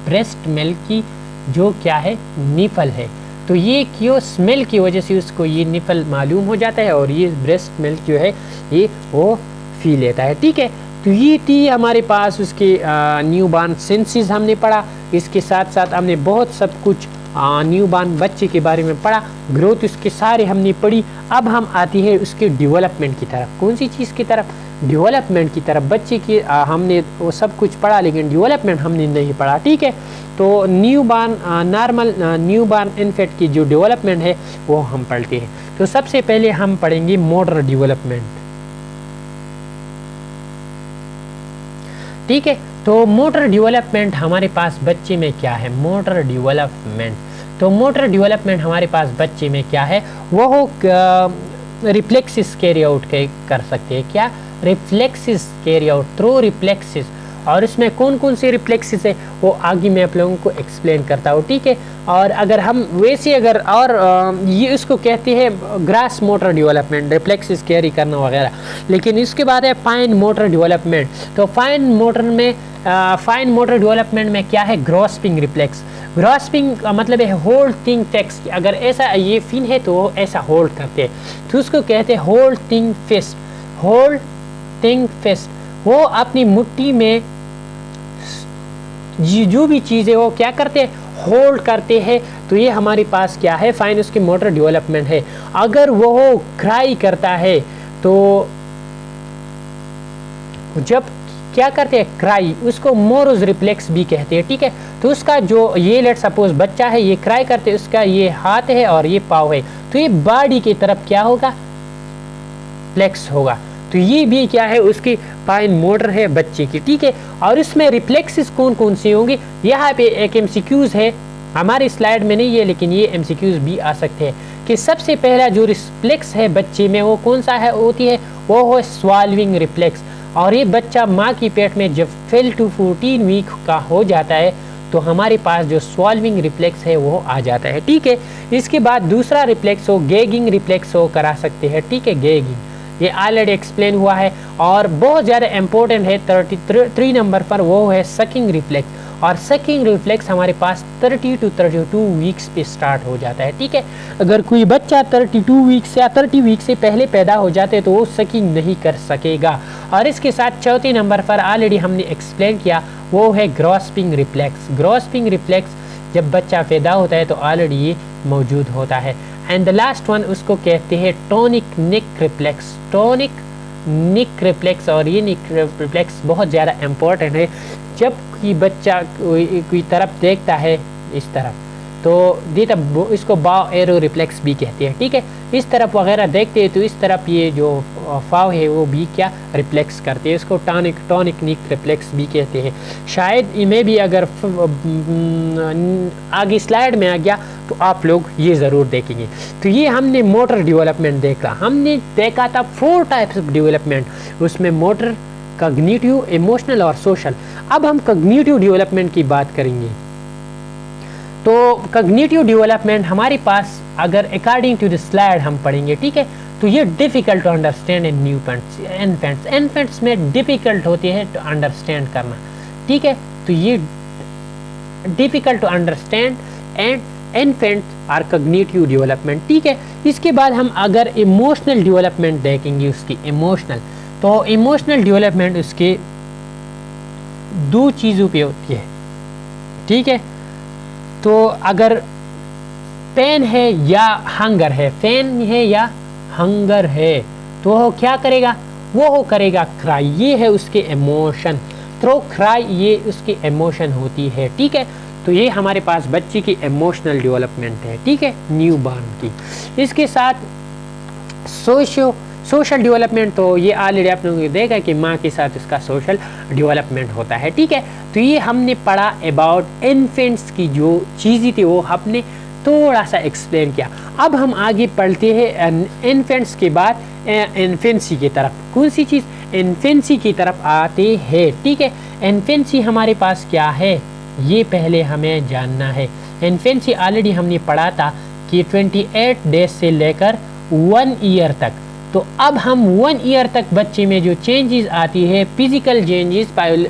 ब्रेस्ट मिल्क की जो क्या है, निपल है, तो ये क्यों, स्मेल की वजह से उसको ये निपल मालूम हो जाता है और ये ब्रेस्ट मिल्क जो है ये वो फी लेता है। ठीक है, तो ये थी हमारे पास उसके न्यू बॉर्न सेंसेस हमने पढ़ा। इसके साथ साथ हमने बहुत सब कुछ न्यू बॉर्न बच्चे के बारे में पढ़ा, ग्रोथ उसके सारे हमने पढ़ी। अब हम आती है उसके डेवलपमेंट की तरफ। कौन सी चीज़ की तरफ, डेवलपमेंट की तरफ। बच्चे की हमने वो सब कुछ पढ़ा लेकिन डेवलपमेंट हमने नहीं पढ़ा। ठीक है, तो new born normal new born infant की जो डेवलपमेंट है वो हम पढ़ते हैं। तो सबसे पहले हम पढ़ेंगे मोटर डेवलपमेंट। ठीक है, तो मोटर डेवलपमेंट हमारे पास बच्चे में क्या है, मोटर डेवलपमेंट। तो मोटर डेवलपमेंट हमारे पास बच्चे में क्या है, वो रिफ्लेक्सिस कैरी आउट कर सकते हैं। क्या, reflexes carry out through reflexes. और इसमें कौन कौन से रिफ्लेक्सिस है वो आगे मैं आप लोगों को एक्सप्लेन करता हूँ। ठीक है, और अगर हम वैसे अगर और ये इसको कहते हैं grass motor development, reflexes carry करना वगैरह। लेकिन इसके बाद है फाइन मोटर डेवलपमेंट। तो फाइन मोटर डेवलपमेंट में क्या है, ग्रॉस्पिंग रिफ्लेक्स। ग्रॉस्पिंग का मतलब है होल्ड थिंग टेक्स्ट। अगर ऐसा ये फिन है तो वो ऐसा होल्ड करते हैं, तो उसको कहते हैं hold thing fist. Hold thing fist, वो अपनी मुट्ठी में जो भी चीज़ें वो क्या करते हैं, होल्ड करते हैं। तो ये हमारे पास क्या है, फाइन उसकी मोटर डेवलपमेंट है। अगर वो क्राई करता है तो जब क्या करते हैं, क्राई, उसको मोरोज रिफ्लेक्स भी कहते हैं। ठीक है, तो उसका जो ये लेट सपोज बच्चा है, ये क्राई करते, उसका ये हाथ है और ये पाँव है, तो ये बॉडी की तरफ क्या होगा, फ्लेक्स होगा। तो ये भी क्या है, उसकी फाइन मोटर है बच्चे की। ठीक है, और इसमें रिफ्लेक्सेस कौन कौन से होंगे, यहाँ पे एक एमसीक्यूज है, हमारी स्लाइड में नहीं है लेकिन ये एमसीक्यूज भी आ सकते हैं कि सबसे पहला जो रिफ्लेक्स है बच्चे में वो कौन सा है, होती है वो है स्वाल्विंग रिफ्लेक्स। और ये बच्चा माँ की पेट में जब 12 to 14 वीक का हो जाता है तो हमारे पास जो सॉल्विंग रिफ्लेक्स है वो आ जाता है। ठीक है, इसके बाद दूसरा रिफ्लेक्स हो गैगिंग रिफ्लेक्स हो करा सकते हैं। ठीक है, गैगिंग ये ऑलरेडी एक्सप्लेन हुआ है और बहुत ज़्यादा इंपॉर्टेंट है 33 नंबर पर, वो है सकिंग रिफ्लेक्स। और सकिंग रिफ्लेक्स हमारे पास 30 to 32 वीक्स पे स्टार्ट हो जाता है। ठीक है, अगर कोई बच्चा 32 वीक्स या 30 वीक से पहले पैदा हो जाते तो वो सकिंग नहीं कर सकेगा। और इसके साथ चौथे नंबर पर ऑलरेडी हमने एक्सप्लेन किया, वो है ग्रॉस्पिंग रिफ्लेक्स। ग्रॉस्पिंग रिफ्लेक्स जब बच्चा पैदा होता है तो ऑलरेडी ये मौजूद होता है। एंड द लास्ट वन उसको कहते हैं टोनिक निक रिफ्लेक्स। टोनिक निक रिफ्लेक्स, और ये निक रिफ्लेक्स बहुत ज़्यादा इम्पोर्टेंट है। जब कि बच्चा कोई तरफ देखता है इस तरफ, तो इसको बाव एरो रिफ्लेक्स भी कहते हैं। ठीक है, इस तरफ वगैरह देखते हैं तो इस तरफ ये जो फाव है वो भी क्या रिफ्लेक्स करते हैं, इसको टॉनिक निक रिफ्लेक्स भी कहते हैं। शायद इमें भी अगर आगे स्लाइड में आ गया तो आप लोग ये ज़रूर देखेंगे। तो ये हमने मोटर डेवलपमेंट देखा, हमने देखा था 4 टाइप्स ऑफ डेवलपमेंट, उसमें मोटर, कॉग्निटिव, इमोशनल और सोशल। अब हम कॉग्निटिव डेवलपमेंट की बात करेंगे। तो कॉग्निटिव डेवलपमेंट हमारे पास अगर अकॉर्डिंग टू द स्लाइड हम पढ़ेंगे, ठीक है, तो ये difficult to understand in infants. Infants में डिफ़िकल्ट होती है टू अंडरस्टैंड करना। ठीक है, तो ये difficult to understand and infants are cognitive development. ठीक है, इसके बाद हम अगर इमोशनल डेवलपमेंट देखेंगे उसकी इमोशनल, तो इमोशनल डेवलपमेंट उसके 2 चीज़ों पे होती है। ठीक है, तो अगर पेन है या हंगर है, पेन है या हंगर है, तो वो क्या करेगा, वो करेगा क्राई, ये है उसके इमोशन। तो क्राई ये उसकी इमोशन होती है। ठीक है, तो ये हमारे पास बच्चे की इमोशनल डेवलपमेंट है। ठीक है, न्यू बॉर्न की। इसके साथ सोशल डेवलपमेंट, तो ये ऑलरेडी आप लोगों ने देखा कि माँ के साथ इसका सोशल डेवलपमेंट होता है। ठीक है, तो ये हमने पढ़ा अबाउट इन्फेंट्स की जो चीज़ें थी वो हमने थोड़ा सा एक्सप्लेन किया। अब हम आगे पढ़ते हैं इन्फेंट्स के बाद इन्फेंसी की तरफ। कौन सी चीज़, इन्फेंसी की तरफ आते हैं। ठीक है, इन्फेंसी हमारे पास क्या है ये पहले हमें जानना है। इन्फेंसी ऑलरेडी हमने पढ़ा था कि 28 डेज से लेकर 1 ईयर तक। तो अब हम 1 ईयर तक बच्चे में जो चेंजेस आती है, physical changes,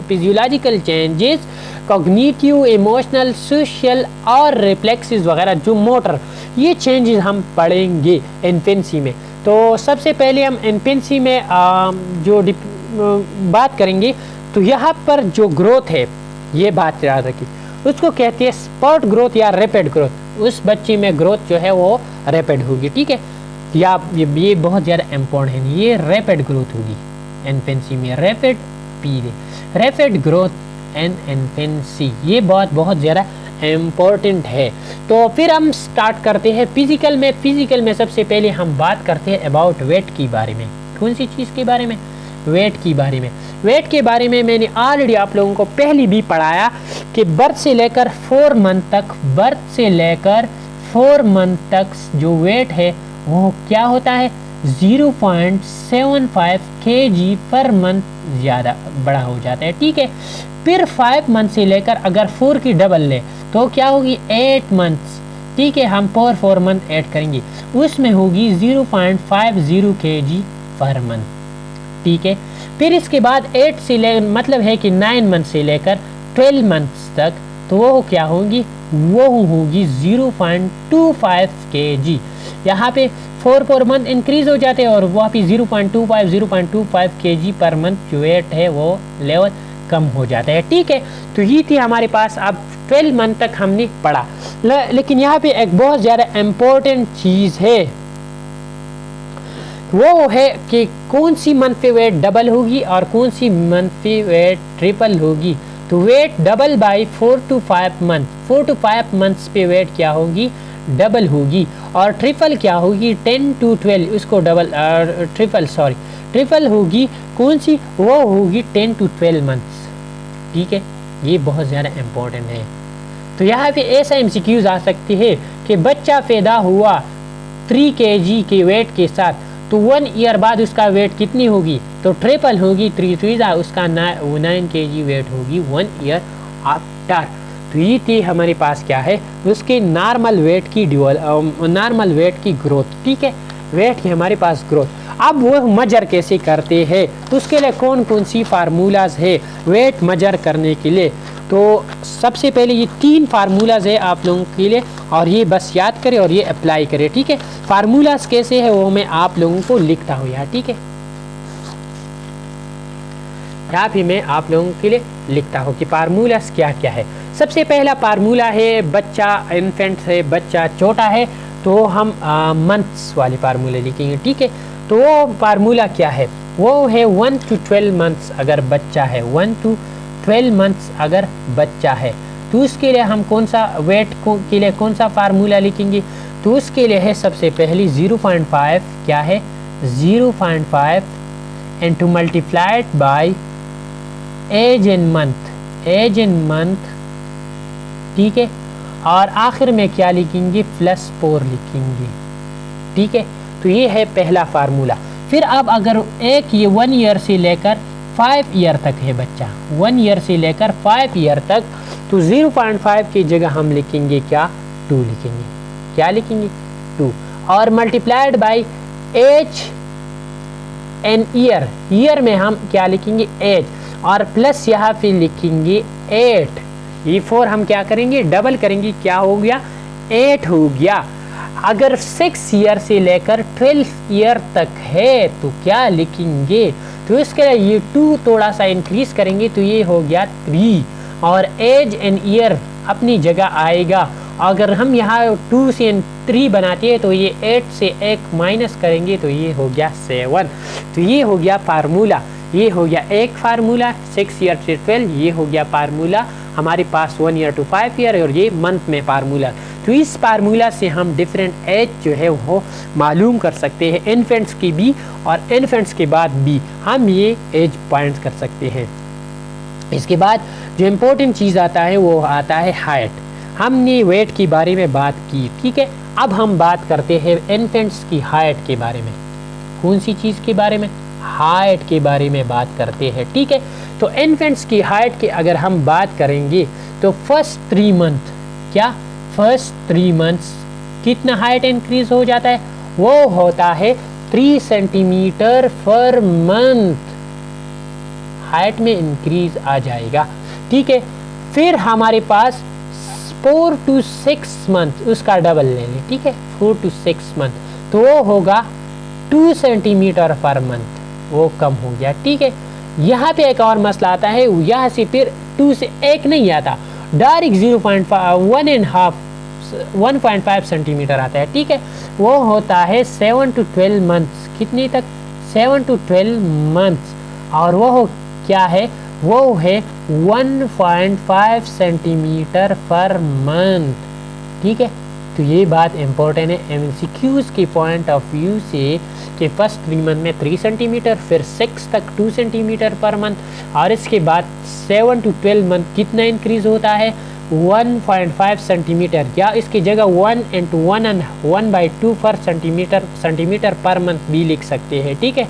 physiological changes, cognitive, emotional, social और रिफ्लेक्सेस वगैरह, जो मोटर, ये चेंजेस हम पढ़ेंगे इन्फेंसी में। तो सबसे पहले हम इन्फेंसी में जो बात करेंगे, तो यहाँ पर जो ग्रोथ है, ये बात याद रखिए, उसको कहते हैं स्पॉट ग्रोथ या रैपिड ग्रोथ। उस बच्चे में ग्रोथ जो है वो रैपिड होगी। ठीक है, या ये बहुत ज़्यादा इम्पोर्टेंट है, ये रैपिड ग्रोथ होगी इन्फेंसी में, रैपिड ग्रोथ एंड इन्फेंसी, ये बहुत ज़्यादा इम्पोर्टेंट है। तो फिर हम स्टार्ट करते हैं फिजिकल में सबसे पहले हम बात करते हैं अबाउट वेट की बारे में। कौन सी चीज़ के बारे में, वेट की बारे में। वेट के बारे में मैंने ऑलरेडी आप लोगों को पहले भी पढ़ाया कि बर्थ से लेकर 4 मंथ तक जो वेट है वो क्या होता है, 0.75 kg पर मंथ ज़्यादा बड़ा हो जाता है। ठीक है, फिर 5 मंथ से लेकर अगर 4 की डबल ले तो क्या होगी 8 मंथ्स। ठीक है, हम 4 मंथ ऐड करेंगे, उसमें होगी 0.50 kg पर मंथ। ठीक है, फिर इसके बाद 8 से ले मतलब है कि 9 मंथ से लेकर 12 मंथ्स तक, तो वो क्या होगी, वो होगी 0.25 kg। यहाँ पे 4 मंथ इंक्रीज हो जाते हैं और वहाँ पे 0.25 kg पर मंथ जो वेट है वो लेवल कम हो जाता है। ठीक है, तो ये थी हमारे पास, अब 12 मंथ तक हमने पढ़ा। लेकिन यहाँ पे एक बहुत ज़्यादा इम्पोर्टेंट चीज़ है, वो है कि कौन सी मंथ पे वेट डबल होगी और कौन सी मंथ पे वेट ट्रिपल होगी। तो weight double by 4 to 5 months पे वेट क्या होगी, डबल होगी। और ट्रिपल क्या होगी, 10 to 12, उसको ट्रिपल होगी कौन सी, वो होगी 10 to 12 मंथ्स। ठीक है, ये बहुत ज़्यादा इम्पोर्टेंट है। तो यहाँ पे ऐसा MCQs आ सकती है कि बच्चा पैदा हुआ 3 kg के वेट के साथ, तो 1 ईयर बाद उसका वेट कितनी होगी, तो ट्रिपल होगी, 3 उसका 9 kg वेट होगी 1 ईयर आफ्टर। तो ये थी हमारे पास क्या है, उसके नॉर्मल वेट की ग्रोथ। ठीक है, वेट की हमारे पास ग्रोथ। अब वो मेजर कैसे करते हैं, तो उसके लिए कौन कौन सी फार्मूलाज है वेट मेजर करने के लिए। तो सबसे पहले ये 3 फार्मूलाज है आप लोगों के लिए, और ये बस याद करें और ये अप्लाई करें। ठीक है, फार्मूलाज कैसे है वो मैं आप लोगों को लिखता हूँ यहाँ। ठीक है, यहाँ भी मैं आप लोगों के लिए लिखता हूँ कि फार्मूलाज क्या क्या है। सबसे पहला फार्मूला है, बच्चा इन्फेंट है, बच्चा छोटा है, तो हम मंथ्स वाली फार्मूला लिखेंगे। ठीक है, तो वो फार्मूला क्या है, वो है 1 to 12 मंथ्स अगर बच्चा है, 1 to 12 मंथ्स अगर बच्चा है, तो उसके लिए हम कौन सा वेट के लिए कौन सा फार्मूला लिखेंगे, तो उसके लिए है सबसे पहली 0.5 क्या है, 0.5 into multiplied by age in month. ठीक है, और आखिर में क्या लिखेंगे, +4 लिखेंगे। ठीक है, तो ये है पहला फार्मूला। फिर अब अगर ये 1 ईयर से लेकर 5 ईयर तक है बच्चा, 1 ईयर से लेकर 5 ईयर तक, तो 0.5 की जगह हम लिखेंगे क्या, 2 लिखेंगे। क्या लिखेंगे, 2, और multiplied by age in year में हम क्या लिखेंगे, एज, और प्लस यहाँ पे लिखेंगे 8। ये 4 हम क्या करेंगे, डबल करेंगे, क्या हो गया, 8 हो गया। अगर 6 ईयर से लेकर 12 ईयर तक है तो क्या लिखेंगे, तो इसके लिए ये 2 थोड़ा सा इंक्रीज करेंगे तो ये हो गया 3, और एज एन ईयर अपनी जगह आएगा। अगर हम यहाँ 2 से 3 बनाते हैं तो ये 8 से 1 माइनस करेंगे तो ये हो गया 7। तो ये हो गया फार्मूला, ये हो गया एक फार्मूला 6 ईयर से 12, ये हो गया फार्मूला हमारे पास 1 ईयर टू 5 ईयर, और ये मंथ में फार्मूला। तो इस फार्मूला से हम डिफरेंट एज जो है वो मालूम कर सकते हैं, इन्फेंट्स की भी और इन्फेंट्स के बाद भी हम ये एज पॉइंट्स कर सकते हैं। इसके बाद जो इम्पोर्टेंट चीज़ आता है वो आता है हाइट। हमने वेट के बारे में बात की। ठीक है, अब हम बात करते हैं इन्फेंट्स की हाइट के बारे में। कौन सी चीज़ के बारे में, हाइट के बारे में बात करते हैं। ठीक है, तो इन्फेंट्स की हाइट की अगर हम बात करेंगे तो फर्स्ट 3 मंथ क्या, फर्स्ट 3 मंथ्स कितना हाइट इंक्रीज हो जाता है, वो होता है 3 सेंटीमीटर पर मंथ हाइट में इंक्रीज आ जाएगा। ठीक है, फिर हमारे पास 4 to 6 मंथ उसका डबल ले लें। ठीक है, 4 to 6 मंथ तो वो होगा 2 सेंटीमीटर पर मंथ, वो कम हो गया। ठीक है, यहाँ पे एक और मसला आता है, यहाँ से फिर 2 से 1 नहीं आता, डायरेक्ट 1.5 सेंटीमीटर आता है। ठीक है, वो होता है 7 to 12 मंथ्स, कितने तक, 7 to 12 मंथ्स, और वो क्या है, वो है 1.5 सेंटीमीटर पर मंथ। ठीक है, तो ये बात इम्पोर्टेंट है एमसीक्यूज़ के पॉइंट ऑफ व्यू से कि फर्स्ट 3 मंथ में 3 सेंटीमीटर, फिर 6 तक 2 सेंटीमीटर पर मंथ, और इसके बाद 7 to 12 मंथ कितना इंक्रीज होता है, 1.5 सेंटीमीटर, या इसकी जगह 1 into 1/2 पर सेंटीमीटर पर मंथ भी लिख सकते हैं। ठीक है,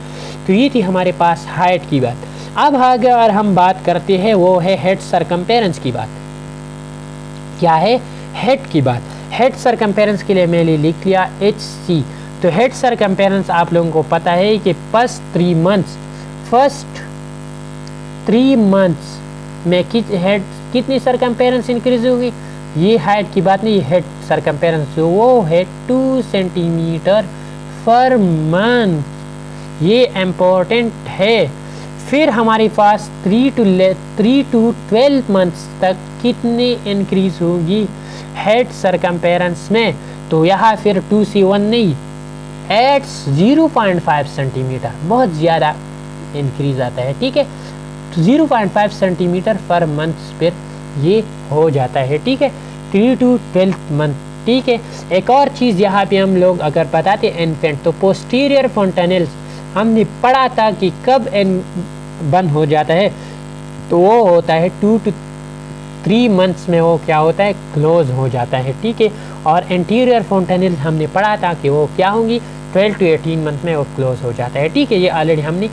तो ये थी हमारे पास हाइट की बात। अब अगर हम बात करते हैं वो है हेड सरकमफेरेंस की बात। क्या है, हेड की बात। हेड सरकमफेरेंस के लिए मैंने लिख लिया HC। तो हेड सरकमफेरेंस आप लोगों को पता है कि फर्स्ट 3 मंथ्स में कितनी सरकमफेरेंस इंक्रीज होगी, ये हाइट की बात नहीं, हेड सरकमफेरेंस वो है 2 सेंटीमीटर पर मंथ, ये इम्पोर्टेंट है। फिर हमारे पास 3 to 12 मंथ्स तक कितनी इंक्रीज होगी हेड सरकमफेरेंस में, तो यहाँ फिर 2 से 1 नहीं, 0.5 सेंटीमीटर, बहुत ज़्यादा इंक्रीज आता है। ठीक है, 0.5 सेंटीमीटर पर मंथ फिर ये हो जाता है। ठीक है, 3 to 12 मंथ। ठीक है, एक और चीज़ यहाँ पे हम लोग अगर बताते इन्फेंट, तो पोस्टीरियर फोंटेनेल्स हमने पढ़ा था कि कब बंद हो जाता है, तो वो होता है 2 to 3 मंथ्स में, वो क्या होता है, क्लोज हो जाता है। ठीक है, और एंटीरियर फोंटेनेल्स हमने पढ़ा था कि वो क्या होंगी, 12 to 18 मंथ में वो क्लोज हो जाता है। ठीक है, ये ऑलरेडी हमने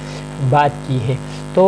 बात की है। तो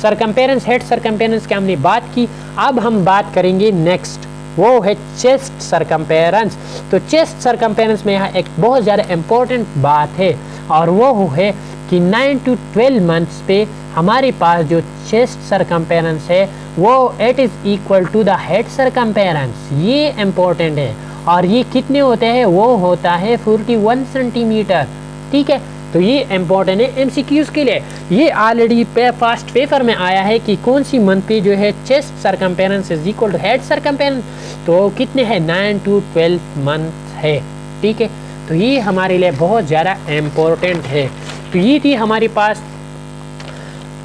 सरकमफेरेंस, हेड सरकमफेरेंस की हमने बात की। अब हम बात करेंगे नेक्स्ट, वो है चेस्ट सरकमफेरेंस। तो चेस्ट सरकमफेरेंस में यहाँ एक बहुत ज़्यादा इम्पोर्टेंट बात है, और वो है कि 9 to 12 मंथ्स पे हमारे पास जो चेस्ट सरकमफेरेंस है वो it is equal to the head circumference. ये इम्पोर्टेंट है, और ये कितने होते हैं, वो होता है 41 सेंटीमीटर। ठीक है, तो ये इम्पोर्टेंट है एमसीक्यूज़ के लिए। ये ऑलरेडी फास्ट पेपर में आया है कि कौन सी मंथ पे जो है chest circumference is equal to head circumference, तो कितने हैं, 9 to 12 मंथ है। ठीक है, तो ये हमारे लिए बहुत ज़्यादा इम्पोर्टेंट है। तो ये थी हमारे पास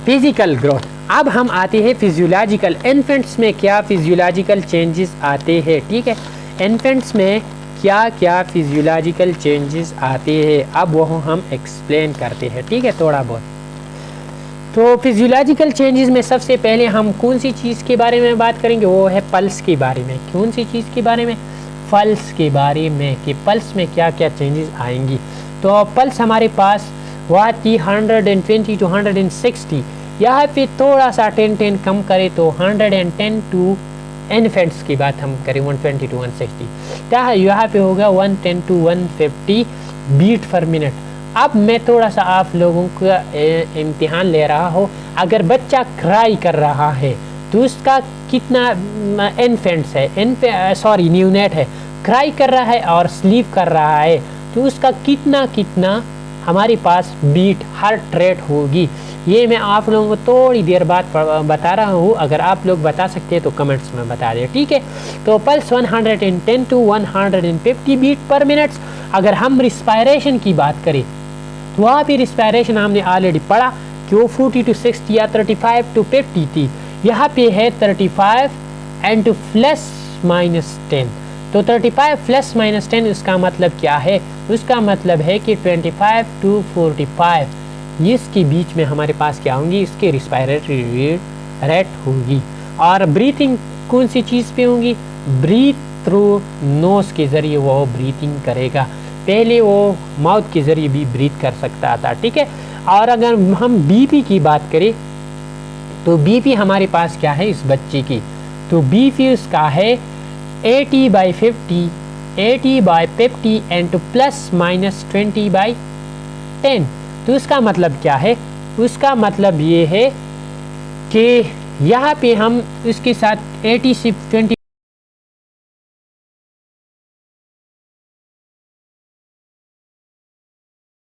फिजिकल ग्रोथ। अब हम आते हैं फिजियोलॉजिकल। इन्फेंट्स में क्या फिजियोलॉजिकल चेंजेस आते हैं। ठीक है, इन्फेंट्स में क्या क्या फिजियोलॉजिकल चेंजेस आते हैं, अब वो हम एक्सप्लेन करते हैं। ठीक है, थोड़ा बहुत। तो फिजियोलॉजिकल चेंजेस में सबसे पहले हम कौन सी चीज़ के बारे में बात करेंगे, वो है पल्स के बारे में। कौन सी चीज़ के बारे में, पल्स के बारे में, कि पल्स में क्या क्या चेंजेस आएंगी। तो पल्स हमारे पास वह थी 120 to 160। यहाँ पे थोड़ा सा 10 कम करें तो 110 टू इन्फेंट्स की बात हम करें 120 to 160, यहाँ पे होगा 110 to 150 बीट पर मिनट। अब मैं थोड़ा सा आप लोगों का इम्तिहान ले रहा हूँ। अगर बच्चा क्राई कर रहा है तो उसका कितना इन्फेंट्स है, सॉरी न्यूनेट है, क्राई कर रहा है और स्लीप कर रहा है, तो उसका कितना कितना हमारे पास बीट हार्ट रेट होगी। ये मैं आप लोगों को थोड़ी देर बाद बता रहा हूँ। अगर आप लोग बता सकते हैं तो कमेंट्स में बता दें। ठीक है, तो pulse 110 to 150 beat per minute. अगर हम रिस्पायरेशन की बात करें तो वहाँ भी रिस्पायरेशन हमने ऑलरेडी पढ़ा कि वो 40 to 60 या 35 to 50 थी। यहाँ पे है 35 एंड टू प्लस माइनस 10। तो 35 प्लस माइनस 10 उसका मतलब क्या है, उसका मतलब है कि 25 to 45 इसके बीच में हमारे पास क्या होंगी, इसके रिस्पायरेटरी रेट होगी। और ब्रीथिंग कौन सी चीज़ पे होंगी, ब्रीथ थ्रू नोज के ज़रिए वो ब्रीथिंग करेगा। पहले वो माउथ के ज़रिए भी ब्रीथ कर सकता था। ठीक है, और अगर हम बीपी की बात करें तो बीपी हमारे पास क्या है इस बच्चे की, तो बीपी उसका है 80/50, 80/50 एंड टू प्लस माइनस 20/10। तो उसका मतलब क्या है, उसका मतलब ये है कि यहाँ पे हम इसके साथ 80 से 20